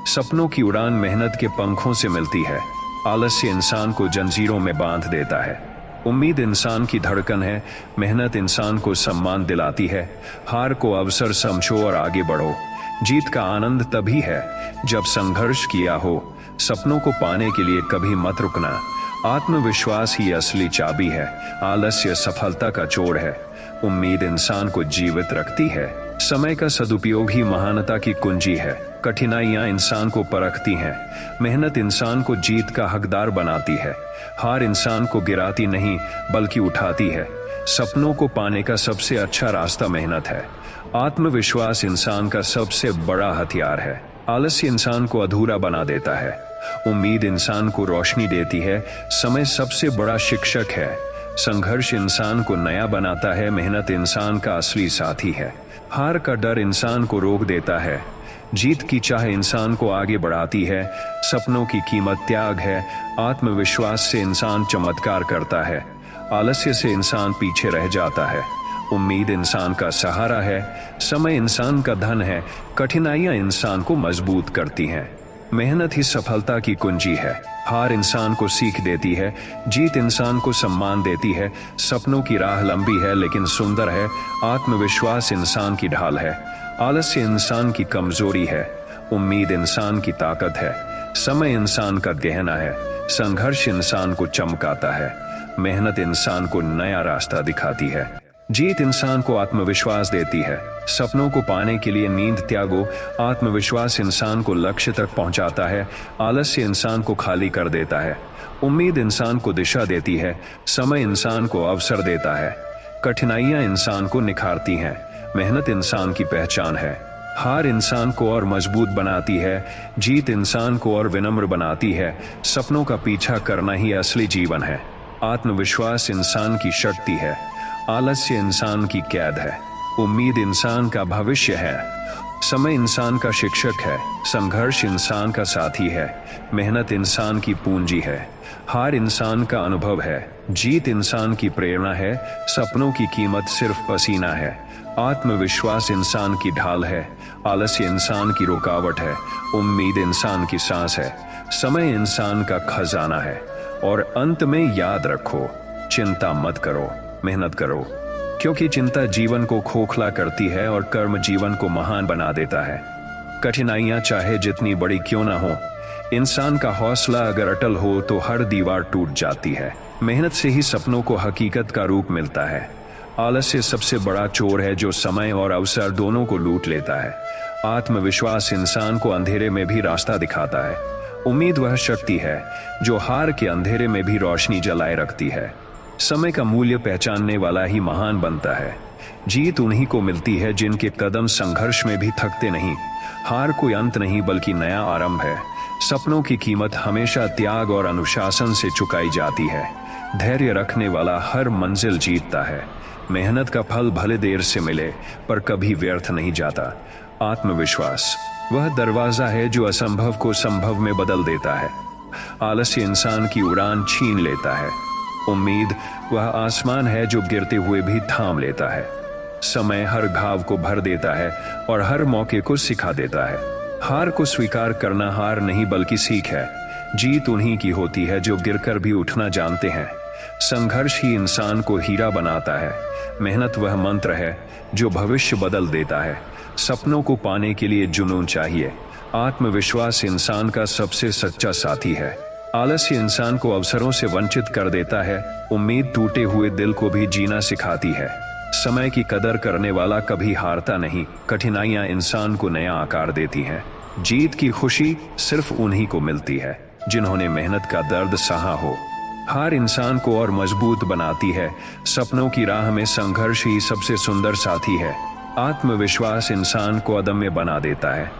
सपनों की उड़ान मेहनत के पंखों से मिलती है। आलस्य इंसान को जंजीरों में बांध देता है। उम्मीद इंसान की धड़कन है। मेहनत इंसान को सम्मान दिलाती है। हार को अवसर समझो और आगे बढ़ो। जीत का आनंद तभी है जब संघर्ष किया हो। सपनों को पाने के लिए कभी मत रुकना। आत्मविश्वास ही असली चाबी है। आलस्य सफलता का चोर है। उम्मीद इंसान को जीवित रखती है। समय का सदुपयोग ही महानता की कुंजी है। कठिनाइयां इंसान को परखती हैं। मेहनत इंसान को जीत का हकदार बनाती है। हार इंसान को गिराती नहीं बल्कि उठाती है। सपनों को पाने का सबसे अच्छा रास्ता मेहनत है। आत्मविश्वास इंसान का सबसे बड़ा हथियार है। आलस्य इंसान को अधूरा बना देता है। उम्मीद इंसान को रोशनी देती है। समय सबसे बड़ा शिक्षक है। संघर्ष इंसान को नया बनाता है। मेहनत इंसान का असली साथी है। हार का डर इंसान को रोक देता है। जीत की चाह इंसान को आगे बढ़ाती है। सपनों की कीमत त्याग है। आत्मविश्वास से इंसान चमत्कार करता है। आलस्य से इंसान पीछे रह जाता है। उम्मीद इंसान का सहारा है। समय इंसान का धन है। कठिनाइयां इंसान को मजबूत करती हैं। मेहनत ही सफलता की कुंजी है। हार इंसान को सीख देती है। जीत इंसान को सम्मान देती है। सपनों की राह लंबी है लेकिन सुंदर है। आत्मविश्वास इंसान की ढाल है। आलस्य इंसान की कमजोरी है। उम्मीद इंसान की ताकत है। समय इंसान का गहना है। संघर्ष इंसान को चमकाता है। मेहनत इंसान को नया रास्ता दिखाती है। जीत इंसान को आत्मविश्वास देती है। सपनों को पाने के लिए नींद त्यागो। आत्मविश्वास इंसान को लक्ष्य तक पहुंचाता है। आलस्य इंसान को खाली कर देता है। उम्मीद इंसान को दिशा देती है। समय इंसान को अवसर देता है। कठिनाइयां इंसान को निखारती हैं। मेहनत इंसान की पहचान है। हार इंसान को और मजबूत बनाती है। जीत इंसान को और विनम्र बनाती है। सपनों का पीछा करना ही असली जीवन है। आत्मविश्वास इंसान की शक्ति है। आलस्य इंसान की कैद है। उम्मीद इंसान का भविष्य है। समय इंसान का शिक्षक है। संघर्ष इंसान का साथी है। मेहनत इंसान की पूंजी है। हार इंसान का अनुभव है। जीत इंसान की प्रेरणा है। सपनों की कीमत सिर्फ पसीना है। आत्मविश्वास इंसान की ढाल है। आलस्य इंसान की रुकावट है। उम्मीद इंसान की सांस है। समय इंसान का खजाना है। और अंत में याद रखो, चिंता मत करो, मेहनत करो, क्योंकि चिंता जीवन को खोखला करती है और कर्म जीवन को महान बना देता है। कठिनाइयां चाहे जितनी बड़ी क्यों ना हो, इंसान का हौसला अगर अटल हो तो हर दीवार टूट जाती है। मेहनत से ही सपनों को हकीकत का रूप मिलता है। आलस्य सबसे बड़ा चोर है जो समय और अवसर दोनों को लूट लेता है। आत्मविश्वास इंसान को अंधेरे में भी रास्ता दिखाता है। उम्मीद वह शक्ति है जो हार के अंधेरे में भी रोशनी जलाए रखती है। समय का मूल्य पहचानने वाला ही महान बनता है। जीत उन्हीं को मिलती है जिनके कदम संघर्ष में भी थकते नहीं। हार कोई अंत नहीं बल्कि नया आरंभ है। सपनों की कीमत हमेशा त्याग और अनुशासन से चुकाई जाती है। धैर्य रखने वाला हर मंजिल जीतता है। मेहनत का फल भले देर से मिले पर कभी व्यर्थ नहीं जाता। आत्मविश्वास वह दरवाजा है जो असंभव को संभव में बदल देता है। आलस्य इंसान की उड़ान छीन लेता है। उम्मीद वह आसमान है जो गिरते हुए भी थाम लेता है। समय हर घाव को भर देता है और हर मौके को सिखा देता है। हार को स्वीकार करना हार नहीं बल्कि सीख है। जीत उन्हीं की होती है जो गिरकर भी उठना जानते हैं। संघर्ष ही इंसान को हीरा बनाता है। मेहनत वह मंत्र है जो भविष्य बदल देता है। सपनों को पाने के लिए जुनून चाहिए। आत्मविश्वास इंसान का सबसे सच्चा साथी है। आलस्य इंसान को अवसरों से वंचित कर देता है। उम्मीद टूटे हुए दिल को भी जीना सिखाती है। समय की कदर करने वाला कभी हारता नहीं। कठिनाइयां इंसान को नया आकार देती हैं। जीत की खुशी सिर्फ उन्हीं को मिलती है जिन्होंने मेहनत का दर्द सहा हो। हार इंसान को और मजबूत बनाती है। सपनों की राह में संघर्ष ही सबसे सुंदर साथी है। आत्मविश्वास इंसान को अदम्य बना देता है।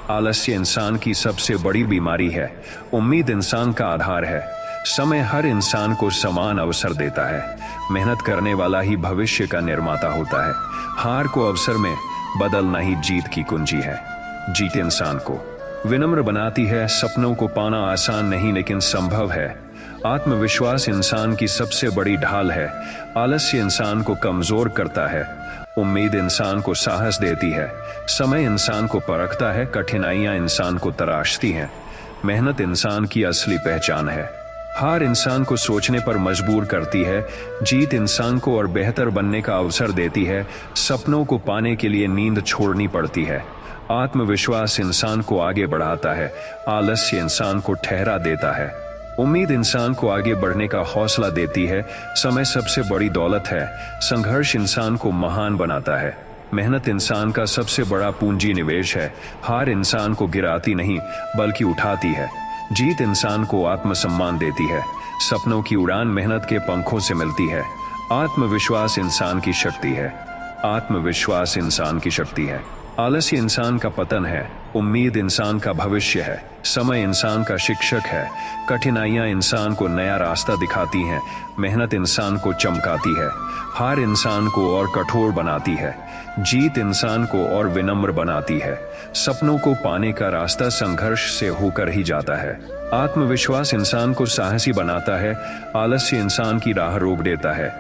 आलस्य इंसान की सबसे बड़ी बीमारी है। उम्मीद इंसान का आधार है। समय हर इंसान को समान अवसर देता है। मेहनत करने वाला ही भविष्य का निर्माता होता है। हार को अवसर में बदलना ही जीत की कुंजी है। जीत इंसान को विनम्र बनाती है। सपनों को पाना आसान नहीं लेकिन संभव है। आत्मविश्वास इंसान की सबसे बड़ी ढाल है। आलस्य इंसान को कमजोर करता है। उम्मीद इंसान को साहस देती है। समय इंसान को परखता है। कठिनाइयां इंसान को तराशती हैं। मेहनत इंसान की असली पहचान है। हार इंसान को सोचने पर मजबूर करती है। जीत इंसान को और बेहतर बनने का अवसर देती है। सपनों को पाने के लिए नींद छोड़नी पड़ती है। आत्मविश्वास इंसान को आगे बढ़ाता है। आलस्य इंसान को ठहरा देता है। उम्मीद इंसान को आगे बढ़ने का हौसला देती है। समय सबसे बड़ी दौलत है। संघर्ष इंसान को महान बनाता है। मेहनत इंसान का सबसे बड़ा पूंजी निवेश है। हार इंसान को गिराती नहीं बल्कि उठाती है। जीत इंसान को आत्मसम्मान देती है। सपनों की उड़ान मेहनत के पंखों से मिलती है। आत्मविश्वास इंसान की शक्ति है। आत्मविश्वास इंसान की शक्ति है। आलस्य इंसान का पतन है। उम्मीद इंसान का भविष्य है। समय इंसान का शिक्षक है। कठिनाइयां इंसान को नया रास्ता दिखाती हैं। मेहनत इंसान को चमकाती है। हार इंसान को और कठोर बनाती है। जीत इंसान को और विनम्र बनाती है। सपनों को पाने का रास्ता संघर्ष से होकर ही जाता है। आत्मविश्वास इंसान को साहसी बनाता है। आलस्य इंसान की राह रोक देता है।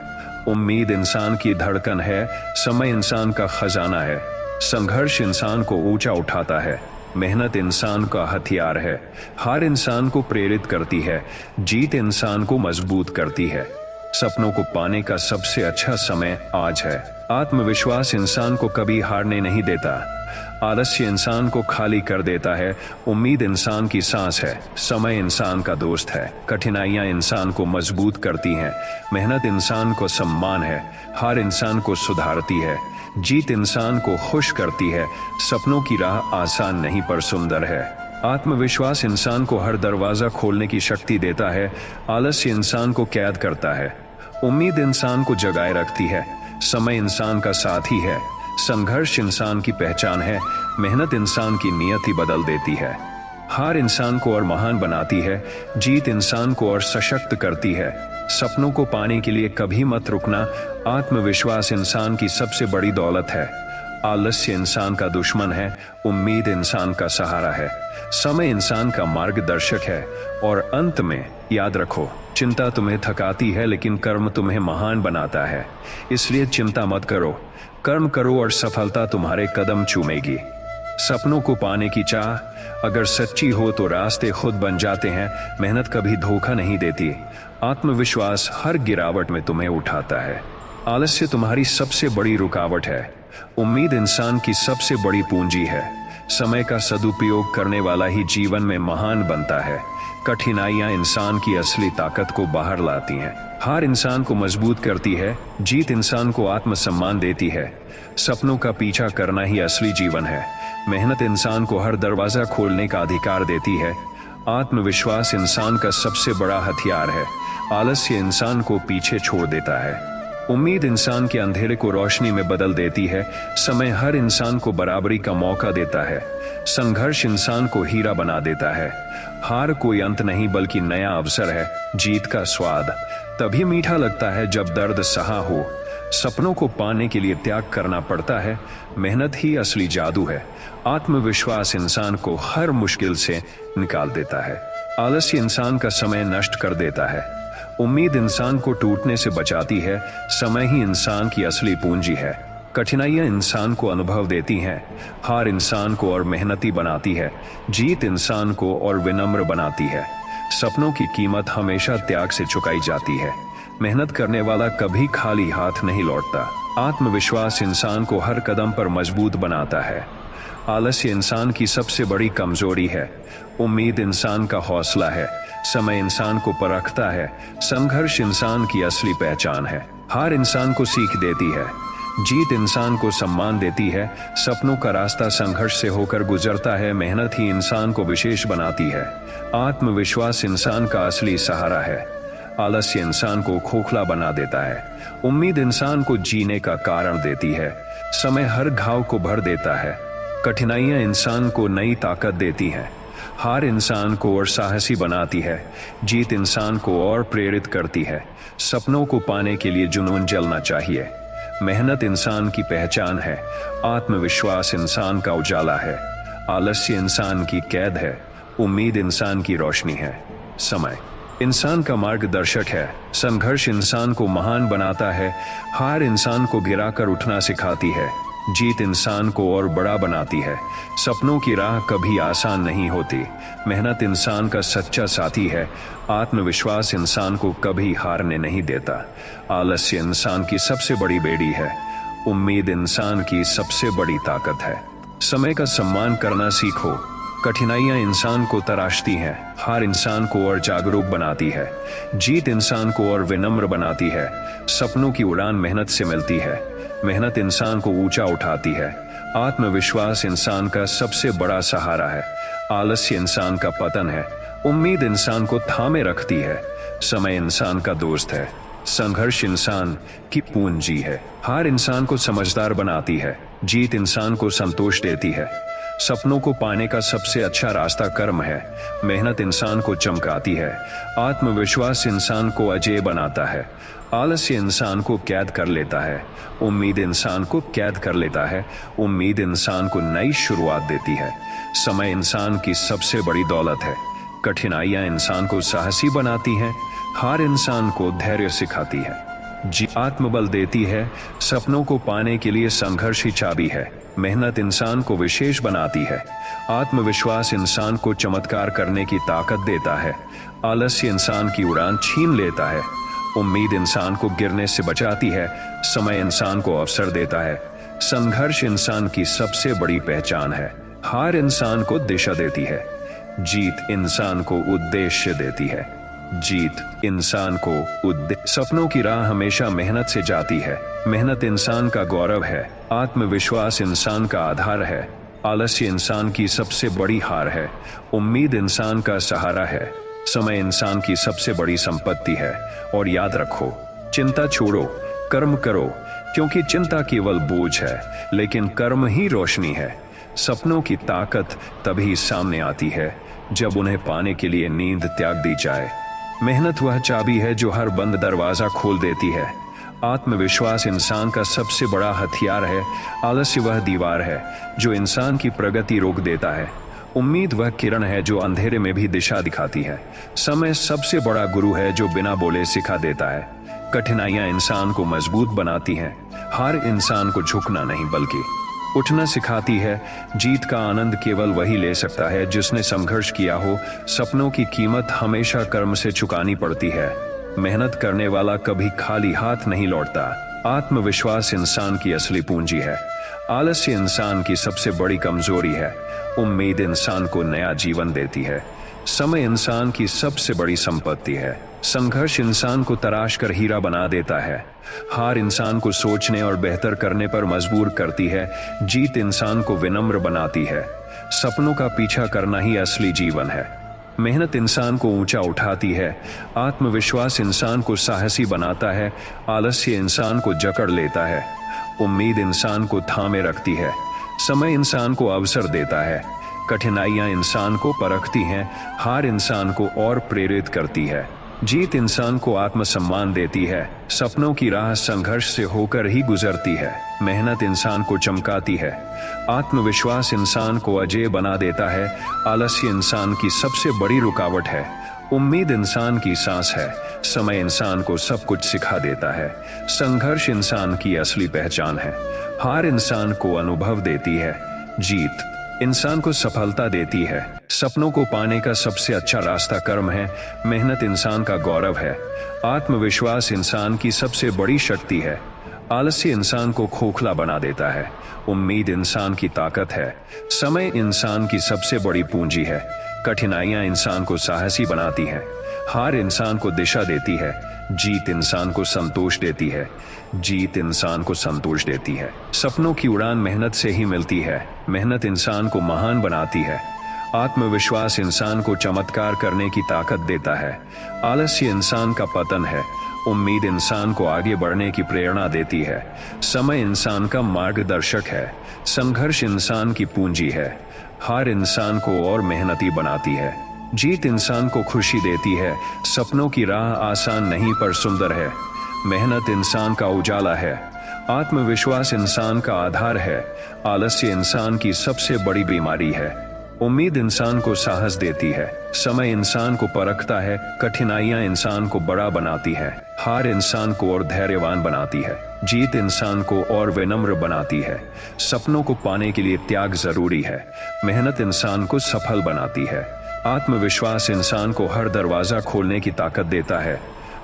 उम्मीद इंसान की धड़कन है। समय इंसान का खजाना है। संघर्ष इंसान को ऊंचा उठाता है। मेहनत इंसान का हथियार है। हार इंसान को प्रेरित करती है। जीत इंसान को मजबूत करती है। सपनों को पाने का सबसे अच्छा समय आज है। आत्मविश्वास इंसान को कभी हारने नहीं देता। आलस्य इंसान को खाली कर देता है। उम्मीद इंसान की सांस है। समय इंसान का दोस्त है। कठिनाइयां इंसान को मजबूत करती हैं। मेहनत इंसान को सम्मान है। हार इंसान को सुधारती है। जीत इंसान को खुश करती है। सपनों की राह आसान नहीं पर सुंदर है। आत्मविश्वास इंसान को हर दरवाजा खोलने की शक्ति देता है। आलस्य इंसान को कैद करता है। उम्मीद इंसान को जगाए रखती है। समय इंसान का साथी है। संघर्ष इंसान की पहचान है। मेहनत इंसान की नियति बदल देती है। हार इंसान को और महान बनाती है। जीत इंसान को और सशक्त करती है। सपनों को पाने के लिए कभी मत रुकना। आत्मविश्वास इंसान की सबसे बड़ी दौलत है। आलस्य इंसान का दुश्मन है। उम्मीद इंसान का सहारा है। समय इंसान का मार्गदर्शक है। और अंत में याद रखो, चिंता तुम्हें थकाती है लेकिन कर्म तुम्हें महान बनाता है। इसलिए चिंता मत करो, कर्म करो और सफलता तुम्हारे कदम चूमेगी। सपनों को पाने की चाह अगर सच्ची हो तो रास्ते खुद बन जाते हैं। मेहनत कभी धोखा नहीं देती। आत्मविश्वास हर गिरावट में तुम्हें उठाता है। आलस्य तुम्हारी सबसे बड़ी रुकावट है। उम्मीद इंसान की सबसे बड़ी पूंजी है। समय का सदुपयोग करने वाला ही जीवन में महान बनता है। कठिनाइयां इंसान की असली ताकत को बाहर लाती हैं। हार इंसान को मजबूत करती है। जीत इंसान को आत्मसम्मान देती है। सपनों का पीछा करना ही असली जीवन है। मेहनत इंसान को हर दरवाजा खोलने का अधिकार देती है। आत्मविश्वास इंसान का सबसे बड़ा हथियार है। आलस्य इंसान को पीछे छोड़ देता है। उम्मीद इंसान के अंधेरे को रोशनी में बदल देती है। समय हर इंसान को बराबरी का मौका देता है। संघर्ष इंसान को हीरा बना देता है। हार कोई अंत नहीं बल्कि नया अवसर है। जीत का स्वाद तभी मीठा लगता है जब दर्द सहा हो। सपनों को पाने के लिए त्याग करना पड़ता है। मेहनत ही असली जादू है। आत्मविश्वास इंसान को हर मुश्किल से निकाल देता है। आलस्य इंसान का समय नष्ट कर देता है। उम्मीद इंसान को टूटने से बचाती है। समय ही इंसान की असली पूंजी है। कठिनाइयां इंसान को अनुभव देती हैं। हार इंसान को और मेहनती बनाती है। जीत इंसान को और विनम्र बनाती है। सपनों की कीमत हमेशा त्याग से चुकाई जाती है। मेहनत करने वाला कभी खाली हाथ नहीं लौटता। आत्मविश्वास इंसान को हर कदम पर मजबूत बनाता है। आलस्य इंसान की सबसे बड़ी कमजोरी है। उम्मीद इंसान का हौसला है। समय इंसान को परखता है। संघर्ष इंसान की असली पहचान है। हार इंसान को सीख देती है। जीत इंसान को सम्मान देती है। सपनों का रास्ता संघर्ष से होकर गुजरता है। मेहनत ही इंसान को विशेष बनाती है। आत्मविश्वास इंसान का असली सहारा है। आलस्य इंसान को खोखला बना देता है। उम्मीद इंसान को जीने का कारण देती है। समय हर घाव को भर देता है। कठिनाइयां इंसान को नई ताकत देती हैं। हार इंसान को और साहसी बनाती है। जीत इंसान को और प्रेरित करती है। सपनों को पाने के लिए जुनून जलना चाहिए। मेहनत इंसान की पहचान है। आत्मविश्वास इंसान का उजाला है। आलस्य इंसान की कैद है, उम्मीद इंसान की रोशनी है। समय इंसान का मार्गदर्शक है, संघर्ष इंसान को महान बनाता है, हार इंसान को गिराकर उठना सिखाती है, जीत इंसान को और बड़ा बनाती है। सपनों की राह कभी आसान नहीं होती, मेहनत इंसान का सच्चा साथी है, आत्मविश्वास इंसान को कभी हारने नहीं देता। आलस्य इंसान की सबसे बड़ी बेड़ी है, उम्मीद इंसान की सबसे बड़ी ताकत है। समय का सम्मान करना सीखो। कठिनाइयां इंसान को तराशती हैं, हार इंसान को और जागरूक बनाती है, जीत इंसान को और विनम्र बनाती है। सपनों की उड़ान मेहनत से मिलती है, मेहनत इंसान को ऊंचा उठाती है, आत्मविश्वास इंसान का सबसे बड़ा सहारा है, आलस्य इंसान का पतन है, उम्मीद इंसान को थामे रखती है, समय इंसान का दोस्त है, संघर्ष इंसान की पूंजी है, हार इंसान को समझदार बनाती है, जीत इंसान को संतोष देती है। सपनों को पाने का सबसे अच्छा रास्ता कर्म है, मेहनत इंसान को चमकाती है, आत्मविश्वास इंसान को अजेय बनाता है, आलस्य इंसान को कैद कर लेता है, उम्मीद इंसान को कैद कर लेता है, उम्मीद इंसान को नई शुरुआत देती है। समय इंसान की सबसे बड़ी दौलत है, कठिनाइयां इंसान को साहसी बनाती हैं, हार इंसान को धैर्य सिखाती है, आत्मबल देती है। सपनों को पाने के लिए संघर्ष ही चाबी है, मेहनत इंसान को विशेष बनाती है, आत्मविश्वास इंसान को चमत्कार करने की ताकत देता है, आलस्य इंसान की उड़ान छीन लेता है, उम्मीद इंसान को गिरने से बचाती है, समय इंसान को अवसर देता है, संघर्ष इंसान की सबसे बड़ी पहचान है, हार इंसान को दिशा देती है, जीत इंसान को उद्देश्य देती है, जीत इंसान को सपनों की राह हमेशा मेहनत से जाती है, मेहनत इंसान का गौरव है, आत्मविश्वास इंसान का आधार है, आलस्य इंसान की सबसे बड़ी हार है, उम्मीद इंसान का सहारा है, समय इंसान की सबसे बड़ी संपत्ति है। और याद रखो, चिंता छोड़ो, कर्म करो, क्योंकि चिंता केवल बोझ है, लेकिन कर्म ही रोशनी है। सपनों की ताकत तभी सामने आती है जब उन्हें पाने के लिए नींद त्याग दी जाए। मेहनत वह चाबी है जो हर बंद दरवाजा खोल देती है, आत्मविश्वास इंसान का सबसे बड़ा हथियार है, आलस्य वह दीवार है जो इंसान की प्रगति रोक देता है, उम्मीद वह किरण है जो अंधेरे में भी दिशा दिखाती है, समय सबसे बड़ा गुरु है जो बिना बोले सिखा देता है, कठिनाइयां इंसान को मजबूत बनाती हैं, हार इंसान को झुकना नहीं बल्कि उठना सिखाती है, जीत का आनंद केवल वही ले सकता है जिसने संघर्ष किया हो। सपनों की कीमत हमेशा कर्म से चुकानी पड़ती है, मेहनत करने वाला कभी खाली हाथ नहीं लौटता, आत्मविश्वास इंसान की असली पूंजी है, आलस्य इंसान की सबसे बड़ी कमजोरी है, उम्मीद इंसान को नया जीवन देती है, समय इंसान की सबसे बड़ी संपत्ति है, संघर्ष इंसान को तराश कर हीरा बना देता है, हार इंसान को सोचने और बेहतर करने पर मजबूर करती है, जीत इंसान को विनम्र बनाती है। सपनों का पीछा करना ही असली जीवन है, मेहनत इंसान को ऊंचा उठाती है, आत्मविश्वास इंसान को साहसी बनाता है, आलस्य इंसान को जकड़ लेता है, उम्मीद इंसान को थामे रखती है, समय इंसान को अवसर देता है, कठिनाइयां इंसान को परखती हैं, हार इंसान को और प्रेरित करती है, जीत इंसान को आत्मसम्मान देती है। सपनों की राह संघर्ष से होकर ही गुजरती है, मेहनत इंसान को चमकाती है, आत्मविश्वास इंसान को अजेय बना देता है, आलस्य इंसान की सबसे बड़ी रुकावट है, उम्मीद इंसान की सांस है, समय इंसान को सब कुछ सिखा देता है, संघर्ष इंसान की असली पहचान है, हार इंसान को अनुभव देती है, जीत इंसान को सफलता देती है। सपनों को पाने का सबसे अच्छा रास्ता कर्म है, मेहनत इंसान का गौरव है, आत्मविश्वास इंसान की सबसे बड़ी शक्ति है, आलस्य इंसान को खोखला बना देता है, उम्मीद इंसान की ताकत है, समय इंसान की सबसे बड़ी पूंजी है, कठिनाइयां इंसान को साहसी बनाती हैं, हार इंसान को दिशा देती है, जीत इंसान को संतोष देती है, जीत इंसान को संतोष देती है। सपनों की उड़ान मेहनत से ही मिलती है, मेहनत इंसान को महान बनाती है, आत्मविश्वास इंसान को चमत्कार करने की ताकत देता है, आलस्य इंसान का पतन है, उम्मीद इंसान को आगे बढ़ने की प्रेरणा देती है, समय इंसान का मार्गदर्शक है, संघर्ष इंसान की पूंजी है, हार इंसान को और मेहनती बनाती है, जीत इंसान को खुशी देती है। सपनों की राह आसान नहीं पर सुंदर है, मेहनत इंसान का उजाला है, आत्मविश्वास इंसान का आधार है। आलस्य इंसान की सबसे बड़ी बीमारी है। उम्मीद इंसान को साहस देती है। समय इंसान को परखता है। कठिनाइयां इंसान को बड़ा बनाती है। हार इंसान को और धैर्यवान बनाती है। जीत इंसान को और विनम्र बनाती है। सपनों को पाने के लिए त्याग जरूरी है। मेहनत इंसान को सफल बनाती है। आत्मविश्वास इंसान को हर दरवाजा खोलने की ताकत देता है।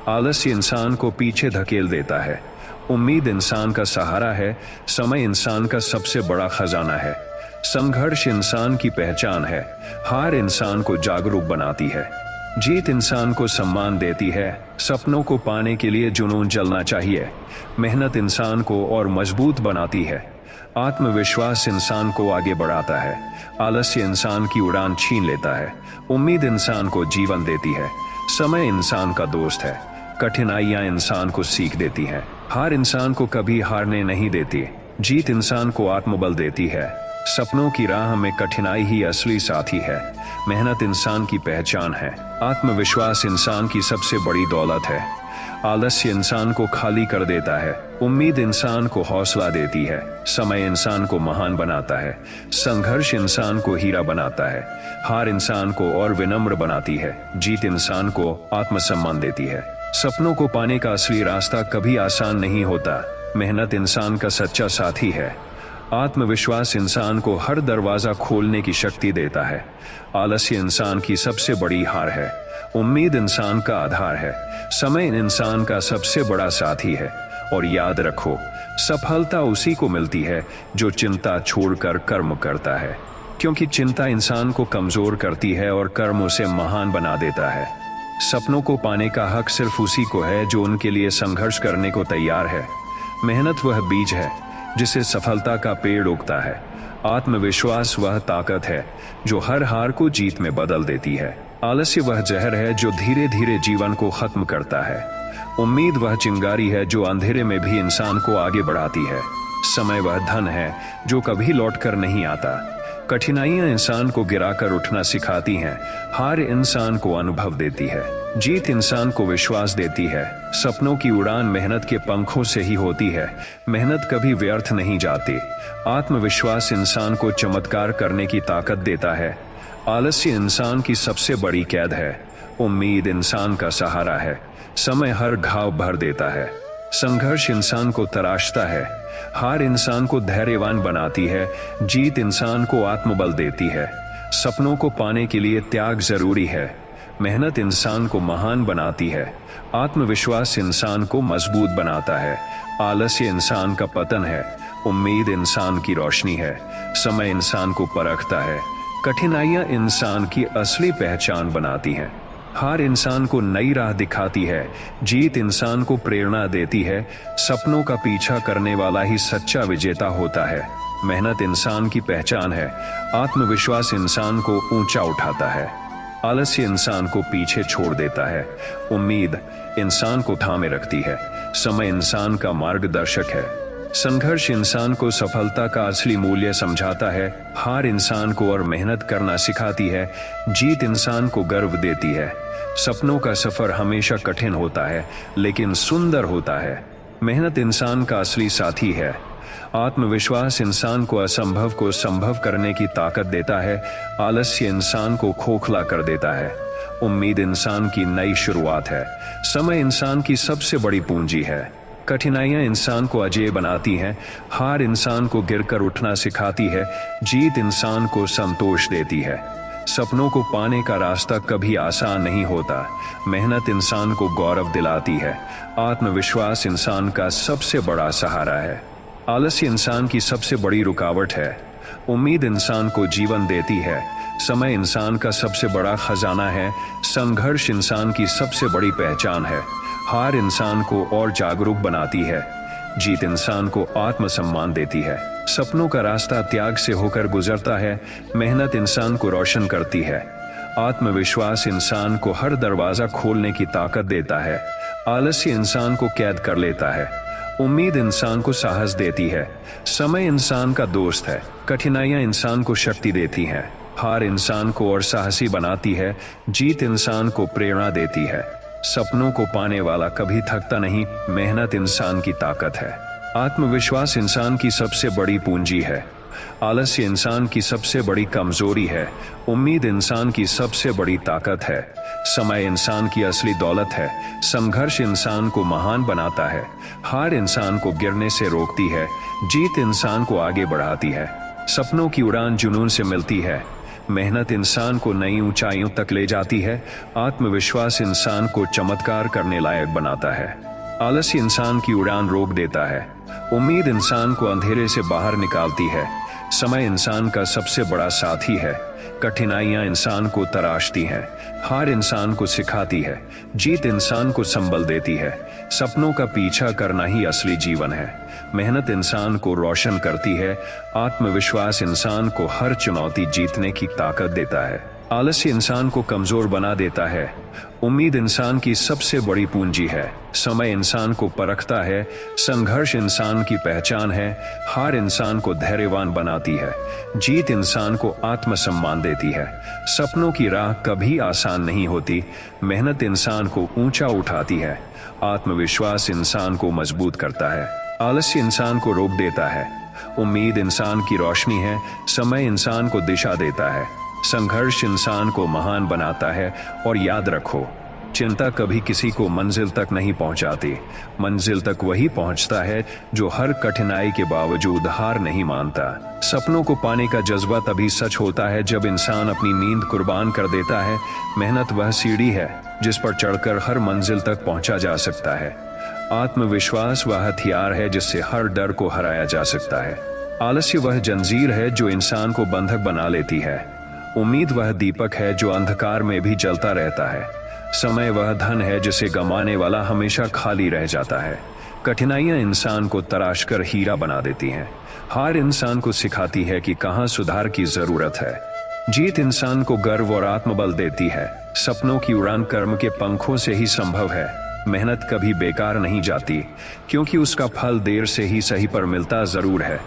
आलस्य इंसान को पीछे धकेल देता है। उम्मीद इंसान का सहारा है। समय इंसान का सबसे बड़ा खजाना है। संघर्ष इंसान की पहचान है। हार इंसान को जागरूक बनाती है। जीत इंसान को सम्मान देती है। सपनों को पाने के लिए जुनून जलना चाहिए। मेहनत इंसान को और मजबूत बनाती है। आत्मविश्वास इंसान को आगे बढ़ाता है। आलस्य इंसान की उड़ान छीन लेता है। उम्मीद इंसान को जीवन देती है। समय इंसान का दोस्त है। कठिनाइयां इंसान को सीख देती हैं। हार इंसान को कभी हारने नहीं देती। जीत इंसान को आत्मबल देती है। सपनों की राह में कठिनाई ही असली साथी है। मेहनत इंसान की पहचान है। आत्मविश्वास इंसान की सबसे बड़ी दौलत है। आलस्य इंसान को खाली कर देता है। उम्मीद इंसान को हौसला देती है। समय इंसान को महान बनाता है। संघर्ष इंसान को हीरा बनाता है। हार इंसान को और विनम्र बनाती है। जीत इंसान को आत्मसम्मान देती है। सपनों को पाने का असली रास्ता कभी आसान नहीं होता। मेहनत इंसान का सच्चा साथी है। आत्मविश्वास इंसान को हर दरवाजा खोलने की शक्ति देता है। आलस्य इंसान की सबसे बड़ी हार है। उम्मीद इंसान का आधार है। समय इंसान का सबसे बड़ा साथी है। और याद रखो, सफलता उसी को मिलती है जो चिंता छोड़कर कर्म करता है, क्योंकि चिंता इंसान को कमजोर करती है और कर्म उसे महान बना देता है। सपनों को पाने का हक सिर्फ उसी को है जो उनके लिए संघर्ष करने को तैयार है। मेहनत वह बीज है जिसे सफलता का पेड़ उगता है। आत्मविश्वास वह ताकत है जो हर हार को जीत में बदल देती है। आलस्य वह जहर है जो धीरे धीरे जीवन को खत्म करता है। उम्मीद वह चिंगारी है जो अंधेरे में भी इंसान को आगे बढ़ाती है। समय वह धन है जो कभी लौटकर नहीं आता। कठिनाइयां इंसान को गिराकर उठना सिखाती हैं। हार इंसान को अनुभव देती है। जीत इंसान को विश्वास देती है। सपनों की उड़ान मेहनत के पंखों से ही होती है। मेहनत कभी व्यर्थ नहीं जाती। आत्मविश्वास इंसान को चमत्कार करने की ताकत देता है। आलस्य इंसान की सबसे बड़ी कैद है। उम्मीद इंसान का सहारा है। समय हर घाव भर देता है। संघर्ष इंसान को तराशता है। हार इंसान को धैर्यवान बनाती है। जीत इंसान को आत्मबल देती है। सपनों को पाने के लिए त्याग जरूरी है। मेहनत इंसान को महान बनाती है। आत्मविश्वास इंसान को मजबूत बनाता है। आलस्य इंसान का पतन है। उम्मीद इंसान की रोशनी है। समय इंसान को परखता है। कठिनाइयां इंसान की असली पहचान बनाती हैं। हार इंसान को नई राह दिखाती है। जीत इंसान को प्रेरणा देती है। सपनों का पीछा करने वाला ही सच्चा विजेता होता है। मेहनत इंसान की पहचान है। आत्मविश्वास इंसान को ऊंचा उठाता है। आलस्य इंसान को पीछे छोड़ देता है। उम्मीद इंसान को थामे रखती है। समय इंसान का मार्गदर्शक है। संघर्ष इंसान को सफलता का असली मूल्य समझाता है। हार इंसान को और मेहनत करना सिखाती है। जीत इंसान को गर्व देती है। सपनों का सफर हमेशा कठिन होता है, लेकिन सुंदर होता है। मेहनत इंसान का असली साथी है। आत्मविश्वास इंसान को असंभव को संभव करने की ताकत देता है। आलस्य इंसान को खोखला कर देता है। उम्मीद इंसान की नई शुरुआत है। समय इंसान की सबसे बड़ी पूंजी है। कठिनाइयां इंसान को अजेय बनाती हैं। हार इंसान को गिरकर उठना सिखाती है। जीत इंसान को संतोष देती है। सपनों को पाने का रास्ता कभी आसान नहीं होता। मेहनत इंसान को गौरव दिलाती है। आत्मविश्वास इंसान का सबसे बड़ा सहारा है। आलस्य इंसान की सबसे बड़ी रुकावट है। उम्मीद इंसान को जीवन देती है। समय इंसान का सबसे बड़ा खजाना है। संघर्ष इंसान की सबसे बड़ी पहचान है। हार इंसान को और जागरूक बनाती है। जीत इंसान को आत्मसम्मान देती है। सपनों का रास्ता त्याग से होकर गुजरता है। मेहनत इंसान को रोशन करती है। आत्मविश्वास इंसान को हर दरवाजा खोलने की ताकत देता है। आलस्य इंसान को कैद कर लेता है। उम्मीद इंसान को साहस देती है। समय इंसान का दोस्त है। कठिनाइयां इंसान को शक्ति देती हैं। हार इंसान को और साहसी बनाती है। जीत इंसान को प्रेरणा देती है। सपनों को पाने वाला कभी थकता नहीं। मेहनत इंसान की ताकत है। आत्मविश्वास इंसान की सबसे बड़ी पूंजी है। आलस्य इंसान की सबसे बड़ी कमजोरी है। उम्मीद इंसान की सबसे बड़ी ताकत है। समय इंसान की असली दौलत है। संघर्ष इंसान को महान बनाता है। हार इंसान को गिरने से रोकती है। जीत इंसान को आगे बढ़ाती है। सपनों की उड़ान जुनून से मिलती है। मेहनत इंसान को नई ऊंचाइयों तक ले जाती है। आत्मविश्वास इंसान को चमत्कार करने लायक बनाता है। आलस्य इंसान की उड़ान रोक देता है। उम्मीद इंसान को अंधेरे से बाहर निकालती है। समय इंसान का सबसे बड़ा साथी है। कठिनाइयां इंसान को तराशती हैं। हार इंसान को सिखाती है। जीत इंसान को संबल देती है। सपनों का पीछा करना ही असली जीवन है। मेहनत इंसान को रोशन करती है। आत्मविश्वास इंसान को हर चुनौती जीतने की ताकत देता है। आलस्य इंसान को कमजोर बना देता है। उम्मीद इंसान की सबसे बड़ी पूंजी है। समय इंसान को परखता है। संघर्ष इंसान की पहचान है। हार इंसान को धैर्यवान बनाती है। जीत इंसान को आत्मसम्मान देती है। सपनों की राह कभी आसान नहीं होती। मेहनत इंसान को ऊंचा उठाती है। आत्मविश्वास इंसान को मजबूत करता है। आलस्य इंसान को रोक देता है। उम्मीद इंसान की रोशनी है। समय इंसान को दिशा देता है। संघर्ष इंसान को महान बनाता है। और याद रखो, चिंता कभी किसी को मंजिल तक नहीं पहुंचाती। मंजिल तक वही पहुंचता है जो हर कठिनाई के बावजूद हार नहीं मानता। सपनों को पाने का जज्बा तभी सच होता है जब इंसान अपनी नींद कुर्बान कर देता है। मेहनत वह सीढ़ी है जिस पर चढ़कर हर मंजिल तक पहुंचा जा सकता है। आत्मविश्वास वह हथियार है जिससे हर डर को हराया जा सकता है। आलस्य वह जंजीर है जो इंसान को बंधक बना लेती है। उम्मीद वह दीपक है जो अंधकार में भी जलता रहता है। समय वह धन है जिसे गंवाने वाला हमेशा खाली रह जाता है। कठिनाइयां इंसान को तराश कर हीरा बना देती हैं। हार इंसान को सिखाती है कि कहां सुधार की जरूरत है। जीत इंसान को गर्व और आत्मबल देती है। सपनों की उड़ान कर्म के पंखों से ही संभव है। मेहनत कभी बेकार नहीं जाती, क्योंकि उसका फल देर से ही सही पर मिलता जरूर है।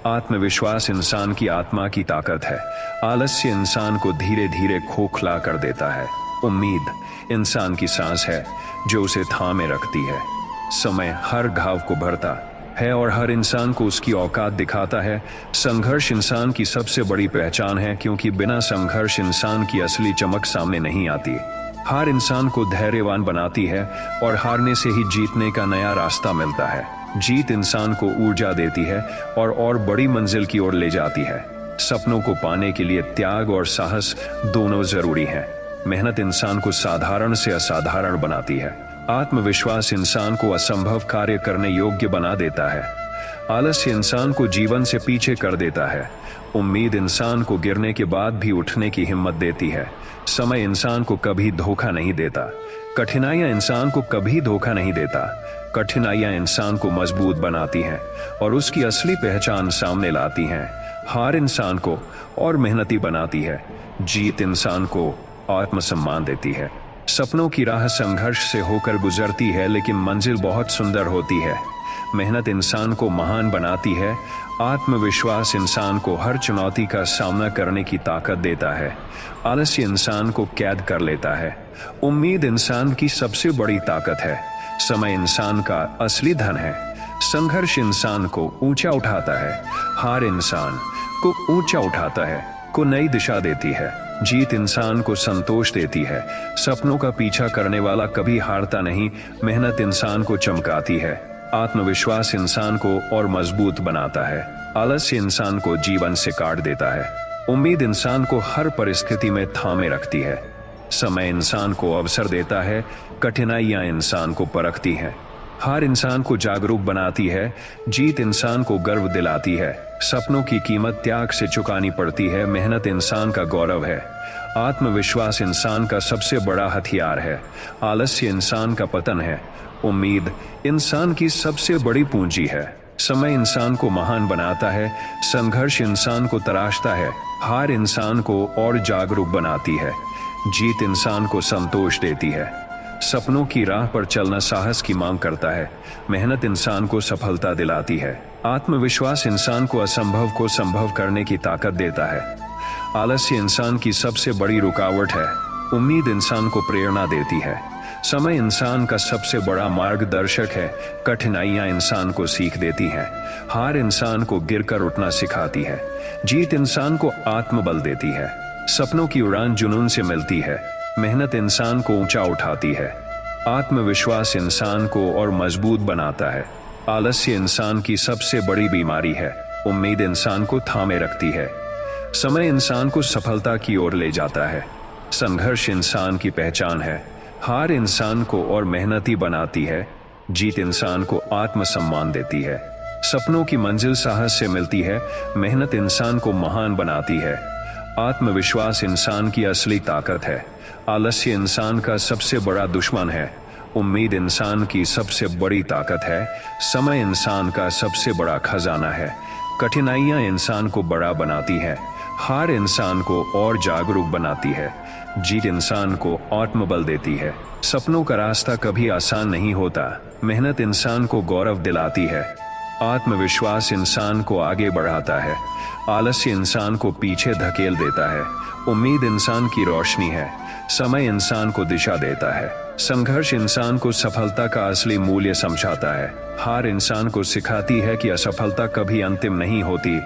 आत्मविश्वास इंसान की आत्मा की ताकत है। आलस्य इंसान को धीरे धीरे खोखला कर देता है। उम्मीद इंसान की सांस है जो उसे थामे रखती है। समय हर घाव को भरता है और हर इंसान को उसकी औकात दिखाता है। संघर्ष इंसान की सबसे बड़ी पहचान है, क्योंकि बिना संघर्ष इंसान की असली चमक सामने नहीं आती। हार इंसान को धैर्यवान बनाती है और हारने से ही जीतने का नया रास्ता मिलता है। जीत इंसान को ऊर्जा देती है और बड़ी मंजिल की ओर ले जाती है। सपनों को पाने के लिए त्याग और साहस दोनों जरूरी हैं। मेहनत इंसान को साधारण से असाधारण बनाती है। आत्मविश्वास इंसान को असंभव कार्य करने योग्य बना देता है। आलस्य इंसान को जीवन से पीछे कर देता है। उम्मीद इंसान को गिरने के बाद भी उठने की हिम्मत देती है। समय इंसान को कभी धोखा नहीं देता। कठिनाइयां इंसान को कभी धोखा नहीं देता। कठिनाइयां इंसान को मजबूत बनाती हैं और उसकी असली पहचान सामने लाती हैं। हार इंसान को और मेहनती बनाती है। जीत इंसान को आत्मसम्मान देती है। सपनों की राह संघर्ष से होकर गुजरती है, लेकिन मंजिल बहुत सुंदर होती है। मेहनत इंसान को महान बनाती है। आत्मविश्वास इंसान को हर चुनौती का सामना करने की ताकत देता है। आलस्य इंसान को कैद कर लेता है। उम्मीद इंसान की सबसे बड़ी ताकत है। समय इंसान का असली धन है। संघर्ष इंसान को ऊंचा उठाता है। हार इंसान को ऊंचा उठाता है, को नई दिशा देती है। जीत इंसान को संतोष देती है। सपनों का पीछा करने वाला कभी हारता नहीं। मेहनत इंसान को चमकाती है। आत्मविश्वास इंसान को और मजबूत बनाता है। आलस्य इंसान को जीवन से काट देता है। उम्मीद इंसान को हर परिस्थिति में थामे रखती है। समय इंसान को अवसर देता है। कठिनाइयां इंसान को परखती हैं। हार इंसान को जागरूक बनाती है। जीत इंसान को गर्व दिलाती है। सपनों की कीमत त्याग से चुकानी पड़ती है। मेहनत इंसान का गौरव है। आत्मविश्वास इंसान का सबसे बड़ा हथियार है। आलस्य इंसान का पतन है। उम्मीद इंसान की सबसे बड़ी पूंजी है। समय इंसान को महान बनाता है। संघर्ष इंसान को तराशता है। हार इंसान को और जागरूक बनाती है। जीत इंसान को संतोष देती है। सपनों की राह पर चलना साहस की मांग करता है। मेहनत इंसान को सफलता दिलाती है। आत्मविश्वास इंसान को असंभव को संभव करने की ताकत देता है। आलस्य इंसान की सबसे बड़ी रुकावट है। उम्मीद इंसान को प्रेरणा देती है। समय इंसान का सबसे बड़ा मार्गदर्शक है। कठिनाइयां इंसान को सीख देती हैं। हार इंसान को गिरकर उठना सिखाती है। जीत इंसान को आत्मबल देती है। सपनों की उड़ान जुनून से मिलती है। मेहनत इंसान को ऊंचा उठाती है। आत्मविश्वास इंसान को और मजबूत बनाता है। आलस्य इंसान की सबसे बड़ी बीमारी है। उम्मीद इंसान को थामे रखती है। समय इंसान को सफलता की ओर ले जाता है। संघर्ष इंसान की पहचान है। हार इंसान को और मेहनती बनाती है। जीत इंसान को आत्मसम्मान देती है। सपनों की मंजिल साहस से मिलती है। मेहनत इंसान को महान बनाती है। आत्मविश्वास इंसान की असली ताकत है। आलस्य इंसान का सबसे बड़ा दुश्मन है। उम्मीद इंसान की सबसे बड़ी ताकत है। समय इंसान का सबसे बड़ा खजाना है। कठिनाइयां इंसान को बड़ा बनाती है। हार इंसान को और जागरूक बनाती है। जीत इंसान को आत्मबल देती है। सपनों का रास्ता कभी आसान नहीं होता। मेहनत इंसान को गौरव दिलाती है। आत्मविश्वास इंसान को आगे बढ़ाता है। आलस्य इंसान को पीछे धकेल देता है। उम्मीद इंसान की रोशनी है। समय इंसान को दिशा देता है। संघर्ष इंसान को सफलता का असली मूल्य समझाता है। हार इंसान को सिखाती है कि असफलता कभी अंतिम नहीं होती।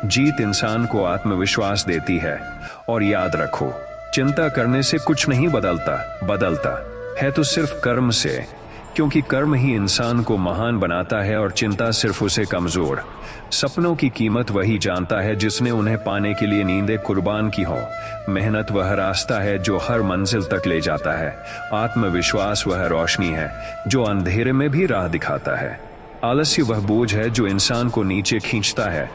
जीत इंसान को आत्मविश्वास देती है। और याद रखो, चिंता करने से कुछ नहीं बदलता है तो सिर्फ कर्म से, क्योंकि कर्म ही इंसान को महान बनाता है और चिंता सिर्फ उसे कमजोर। सपनों की कीमत वही जानता है जिसने उन्हें पाने के लिए नींदें कुर्बान की हो। मेहनत वह रास्ता है जो हर मंजिल तक ले जाता है। आत्मविश्वास वह रोशनी है जो अंधेरे में भी राह दिखाता है। आलस्य वह बोझ है जो इंसान को नीचे खींचता है।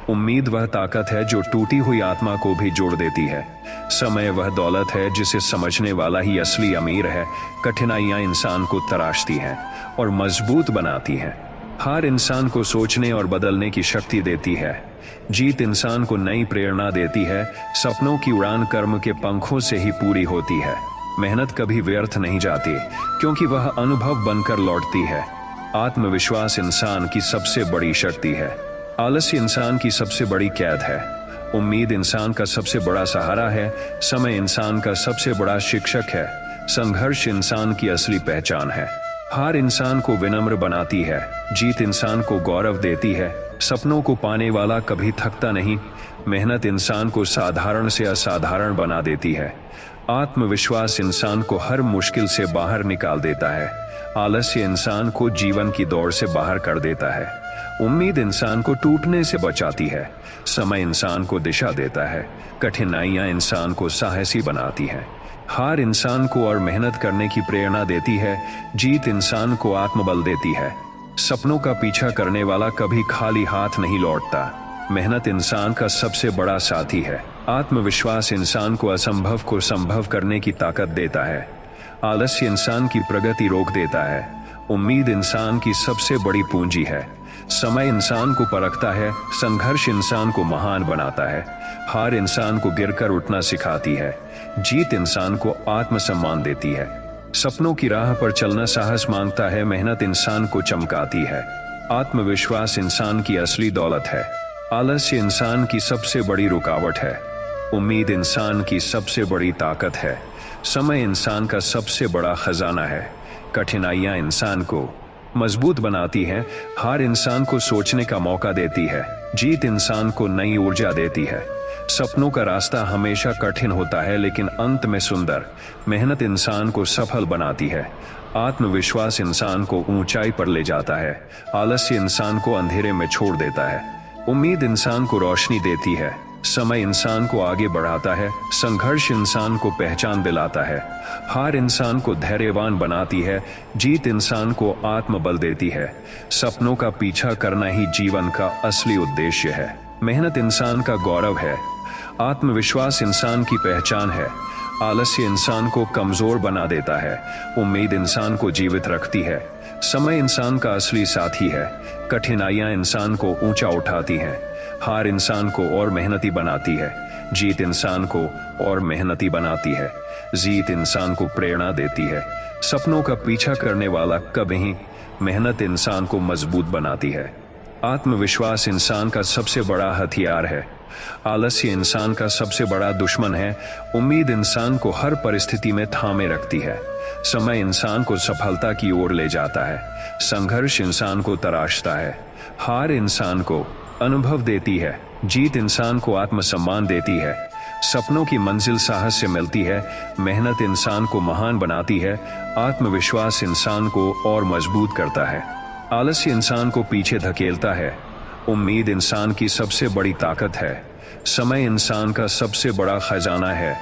उम्मीद वह ताकत है जो टूटी हुई आत्मा को भी जोड़ देती है। समय वह दौलत है जिसे समझने वाला ही असली अमीर है। कठिनाइयां इंसान को तराशती हैं और मजबूत बनाती हैं। हार इंसान को सोचने और बदलने की शक्ति देती है। जीत इंसान को नई प्रेरणा देती है। सपनों की उड़ान कर्म के पंखों से ही पूरी होती है। मेहनत कभी व्यर्थ नहीं जाती, क्योंकि वह अनुभव बनकर लौटती है। आत्मविश्वास इंसान की सबसे बड़ी शक्ति है। आलस्य इंसान की सबसे बड़ी कैद है। उम्मीद इंसान का सबसे बड़ा सहारा है। समय इंसान का सबसे बड़ा शिक्षक है। संघर्ष इंसान की असली पहचान है। हार इंसान को विनम्र बनाती है। जीत इंसान को गौरव देती है। सपनों को पाने वाला कभी थकता नहीं। मेहनत इंसान को साधारण से असाधारण बना देती है। आत्मविश्वास इंसान को हर मुश्किल से बाहर निकाल देता है। आलस्य इंसान को जीवन की दौड़ से बाहर कर देता है। उम्मीद इंसान को टूटने से बचाती है। समय इंसान को दिशा देता है। कठिनाइयां इंसान को साहसी बनाती हैं। हार इंसान को और मेहनत करने की प्रेरणा देती है। जीत इंसान को आत्मबल देती है। सपनों का पीछा करने वाला कभी खाली हाथ नहीं लौटता। मेहनत इंसान का सबसे बड़ा साथी है। आत्मविश्वास इंसान को असंभव को संभव करने की ताकत देता है। आलस्य इंसान की प्रगति रोक देता है। उम्मीद इंसान की सबसे बड़ी पूंजी है। समय इंसान को परखता है। संघर्ष इंसान को महान बनाता है। हार इंसान को गिरकर उठना सिखाती है। जीत इंसान को आत्मसम्मान देती है। सपनों की राह पर चलना साहस मांगता है। मेहनत इंसान को चमकाती है। आत्मविश्वास इंसान की असली दौलत है। आलस्य इंसान की सबसे बड़ी रुकावट है। उम्मीद इंसान की सबसे बड़ी ताकत है। समय इंसान का सबसे बड़ा खजाना है। कठिनाइयां इंसान को मजबूत बनाती हैं। हार इंसान को सोचने का मौका देती है। जीत इंसान को नई ऊर्जा देती है। सपनों का रास्ता हमेशा कठिन होता है, लेकिन अंत में सुंदर। मेहनत इंसान को सफल बनाती है। आत्मविश्वास इंसान को ऊंचाई पर ले जाता है। आलस्य इंसान को अंधेरे में छोड़ देता है। उम्मीद इंसान को रोशनी देती है। समय इंसान को आगे बढ़ाता है। संघर्ष इंसान को पहचान दिलाता है। हार इंसान को धैर्यवान बनाती है। जीत इंसान को आत्मबल देती है। सपनों का पीछा करना ही जीवन का असली उद्देश्य है। मेहनत इंसान का गौरव है। आत्मविश्वास इंसान की पहचान है। आलस्य इंसान को कमजोर बना देता है। उम्मीद इंसान को जीवित रखती है। समय इंसान का असली साथी है। कठिनाइयां इंसान को ऊंचा उठाती हैं। हार इंसान को और मेहनती बनाती है। जीत इंसान को और मेहनती बनाती है। जीत इंसान को प्रेरणा देती है। सपनों का पीछा करने वाला कभी मेहनत इंसान को मजबूत बनाती है। आत्मविश्वास इंसान का सबसे बड़ा हथियार है। आलस्य इंसान का सबसे बड़ा दुश्मन है। उम्मीद इंसान को हर परिस्थिति में थामे रखती है। समय इंसान को सफलता की ओर ले जाता है। संघर्ष इंसान को तराशता है। हार इंसान को अनुभव देती है। जीत इंसान को आत्मसम्मान देती है। सपनों की मंजिल साहस से मिलती है। मेहनत इंसान को महान बनाती है। आत्मविश्वास इंसान को और मजबूत करता है। आलस्य इंसान को पीछे धकेलता है। उम्मीद इंसान की सबसे बड़ी ताकत है। समय इंसान का सबसे बड़ा खजाना है।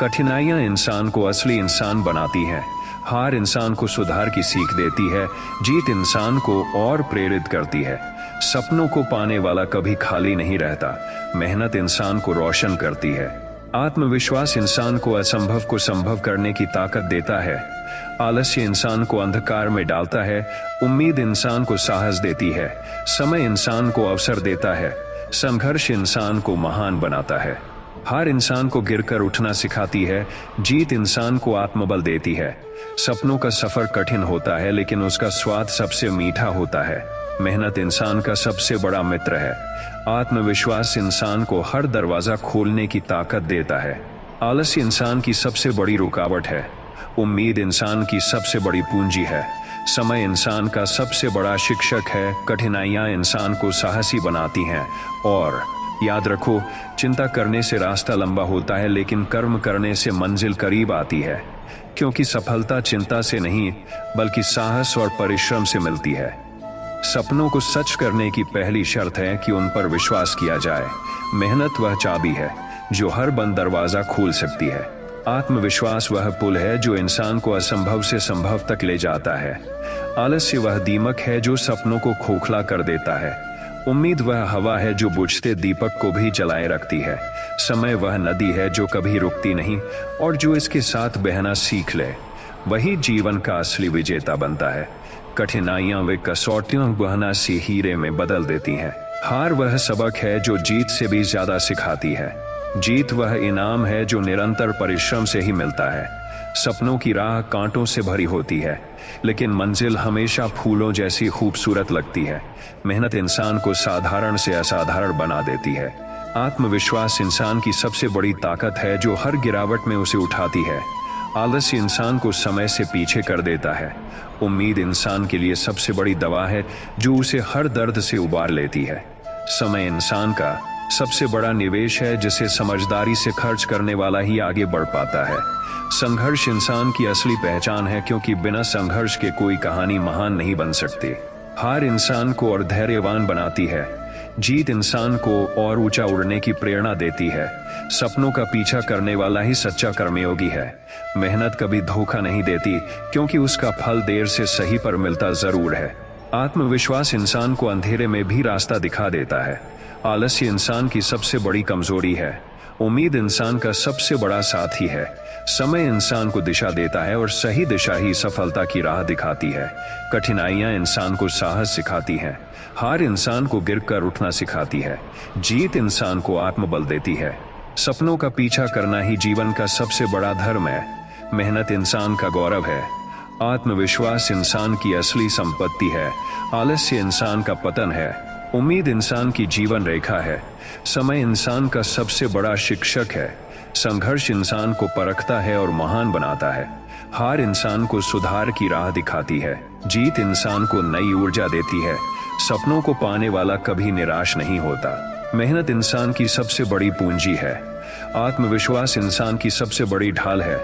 कठिनाइयां इंसान को असली इंसान बनाती हैं। हार इंसान को सुधार की सीख देती है। जीत इंसान को और प्रेरित करती है। सपनों को पाने वाला कभी खाली नहीं रहता। मेहनत इंसान को रोशन करती है। आत्मविश्वास इंसान को असंभव को संभव करने की ताकत देता है। आलस्य इंसान को अंधकार में डालता है। उम्मीद इंसान को साहस देती है। समय इंसान को अवसर देता है। संघर्ष इंसान को महान बनाता है। हार इंसान को गिरकर उठना सिखाती है। जीत इंसान को आत्मबल देती है। सपनों का सफर कठिन होता है, लेकिन उसका स्वाद सबसे मीठा होता है। मेहनत इंसान का सबसे बड़ा मित्र है। आत्मविश्वास इंसान को हर दरवाजा खोलने की ताकत देता है। आलस्य इंसान की सबसे बड़ी रुकावट है। उम्मीद इंसान की सबसे बड़ी पूंजी है। समय इंसान का सबसे बड़ा शिक्षक है। कठिनाइयां इंसान को साहसी बनाती हैं। और याद रखो, चिंता करने से रास्ता लंबा होता है, लेकिन कर्म करने से मंजिल करीब आती है। क्योंकि सफलता चिंता से नहीं, बल्कि साहस और परिश्रम से मिलती है। सपनों को सच करने की पहली शर्त है कि उन पर विश्वास किया जाए। मेहनत वह चाबी है जो हर बंद दरवाजा खोल सकती है। आत्मविश्वास वह पुल है जो इंसान को असंभव से संभव तक ले जाता है। आलस्य वह दीमक है जो सपनों को खोखला कर देता है। उम्मीद वह हवा है जो बुझते दीपक को भी जलाए रखती है। समय वह नदी है जो कभी रुकती नहीं, और जो इसके साथ बहना सीख ले वही जीवन का असली विजेता बनता है। कठिनाइयां वे कसौटियों बहना से हीरे में बदल देती हैं। हार वह सबक है जो जीत से भी ज्यादा सिखाती है। जीत वह इनाम है जो निरंतर परिश्रम से ही मिलता है। सपनों की राह कांटों से भरी होती है, लेकिन मंजिल हमेशा फूलों जैसी खूबसूरत लगती है। मेहनत इंसान को साधारण से असाधारण बना देती है। आत्मविश्वास इंसान की सबसे बड़ी ताकत है जो हर गिरावट में उसे उठाती है। आलस्य इंसान को समय से पीछे कर देता है। उम्मीद इंसान के लिए सबसे बड़ी दवा है जो उसे हर दर्द से उबार लेती है। समय इंसान का सबसे बड़ा निवेश है जिसे समझदारी से खर्च करने वाला ही आगे बढ़ पाता है। संघर्ष इंसान की असली पहचान है, क्योंकि बिना संघर्ष के कोई कहानी महान नहीं बन सकती। हार इंसान को और धैर्यवान बनाती है। जीत इंसान को और ऊंचा उड़ने की प्रेरणा देती है। सपनों का पीछा करने वाला ही सच्चा कर्मयोगी है। मेहनत कभी धोखा नहीं देती, क्योंकि उसका फल देर से सही पर मिलता जरूर है। आत्मविश्वास इंसान को अंधेरे में भी रास्ता दिखा देता है। आलस्य इंसान की सबसे बड़ी कमजोरी है। उम्मीद इंसान का सबसे बड़ा साथी है। समय इंसान को दिशा देता है, और सही दिशा ही सफलता की राह दिखाती है। कठिनाइयां इंसान को साहस सिखाती हैं। हार इंसान को गिरकर उठना सिखाती है। जीत इंसान को आत्मबल देती है। सपनों का पीछा करना ही जीवन का सबसे बड़ा धर्म है। मेहनत इंसान का गौरव है। आत्मविश्वास इंसान की असली संपत्ति है। आलस्य इंसान का पतन है। उम्मीद इंसान की जीवन रेखा है। समय इंसान का सबसे बड़ा शिक्षक है। संघर्ष इंसान को परखता है और महान बनाता है। हार इंसान को सुधार की राह दिखाती है। जीत इंसान को नई ऊर्जा देती है। सपनों को पाने वाला कभी निराश नहीं होता। मेहनत इंसान की सबसे बड़ी पूंजी है। आत्मविश्वास इंसान की सबसे बड़ी ढाल है।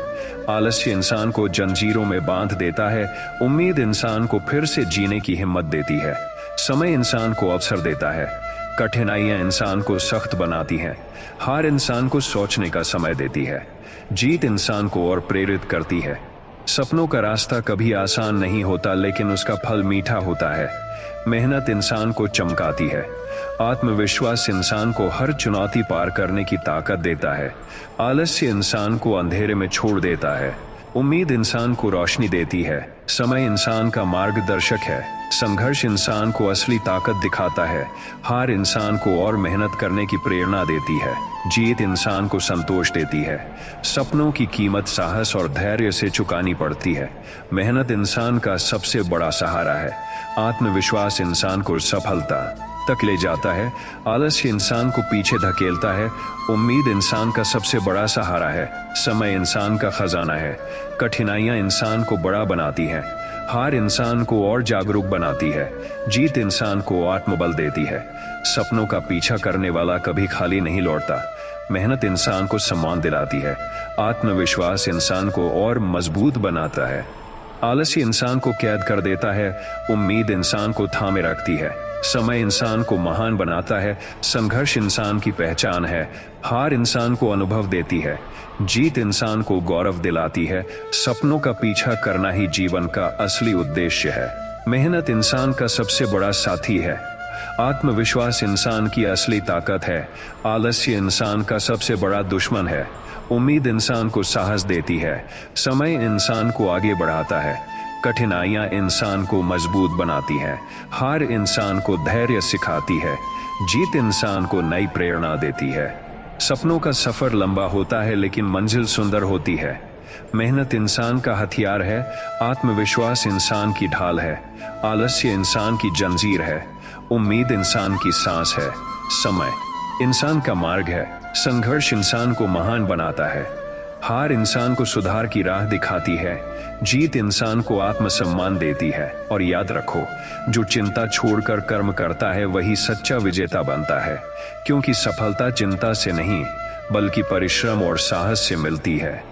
आलस्य इंसान को जंजीरों में बांध देता है। उम्मीद इंसान को फिर से जीने की हिम्मत देती है। समय इंसान को अवसर देता है। कठिनाइयां इंसान को सख्त बनाती हैं। हार इंसान को सोचने का समय देती है। जीत इंसान को और प्रेरित करती है। सपनों का रास्ता कभी आसान नहीं होता, लेकिन उसका फल मीठा होता है। मेहनत इंसान को चमकाती है। आत्मविश्वास इंसान को हर चुनौती पार करने की ताकत देता है। आलस्य इंसान को अंधेरे में छोड़ देता है। उम्मीद इंसान को रोशनी देती है। समय इंसान का मार्गदर्शक है। संघर्ष इंसान को असली ताकत दिखाता है। हार इंसान को और मेहनत करने की प्रेरणा देती है। जीत इंसान को संतोष देती है। सपनों की कीमत साहस और धैर्य से चुकानी पड़ती है। मेहनत इंसान का सबसे बड़ा सहारा है। आत्मविश्वास इंसान को सफलता तक ले जाता है। आलस्य इंसान को पीछे धकेलता है। उम्मीद इंसान का सबसे बड़ा सहारा है। समय इंसान का खजाना है। कठिनाइयां इंसान को बड़ा बनाती हैं। हार इंसान को और जागरूक बनाती है। जीत इंसान को आत्मबल देती है। सपनों का पीछा करने वाला कभी खाली नहीं लौटता। मेहनत इंसान को सम्मान दिलाती है। आत्मविश्वास इंसान को और मजबूत बनाता है। आलस्य इंसान को कैद कर देता है। उम्मीद इंसान को थामे रखती है। समय इंसान को महान बनाता है। संघर्ष इंसान की पहचान है। हार इंसान को अनुभव देती है। जीत इंसान को गौरव दिलाती है। सपनों का पीछा करना ही जीवन का असली उद्देश्य है। मेहनत इंसान का सबसे बड़ा साथी है। आत्मविश्वास इंसान की असली ताकत है। आलस्य इंसान का सबसे बड़ा दुश्मन है। उम्मीद इंसान को साहस देती है। समय इंसान को आगे बढ़ाता है। कठिनाइयां इंसान को मजबूत बनाती हैं। हार इंसान को धैर्य सिखाती है। जीत इंसान को नई प्रेरणा देती है। सपनों का सफर लंबा होता है लेकिन मंजिल सुंदर होती है। मेहनत इंसान का हथियार है। आत्मविश्वास इंसान की ढाल है। आलस्य इंसान की जंजीर है। उम्मीद इंसान की सांस है। समय इंसान का मार्ग है। संघर्ष इंसान को महान बनाता है। हार इंसान को सुधार की राह दिखाती है। जीत इंसान को आत्मसम्मान देती है। और याद रखो, जो चिंता छोड़कर कर्म करता है वही सच्चा विजेता बनता है। क्योंकि सफलता चिंता से नहीं बल्कि परिश्रम और साहस से मिलती है।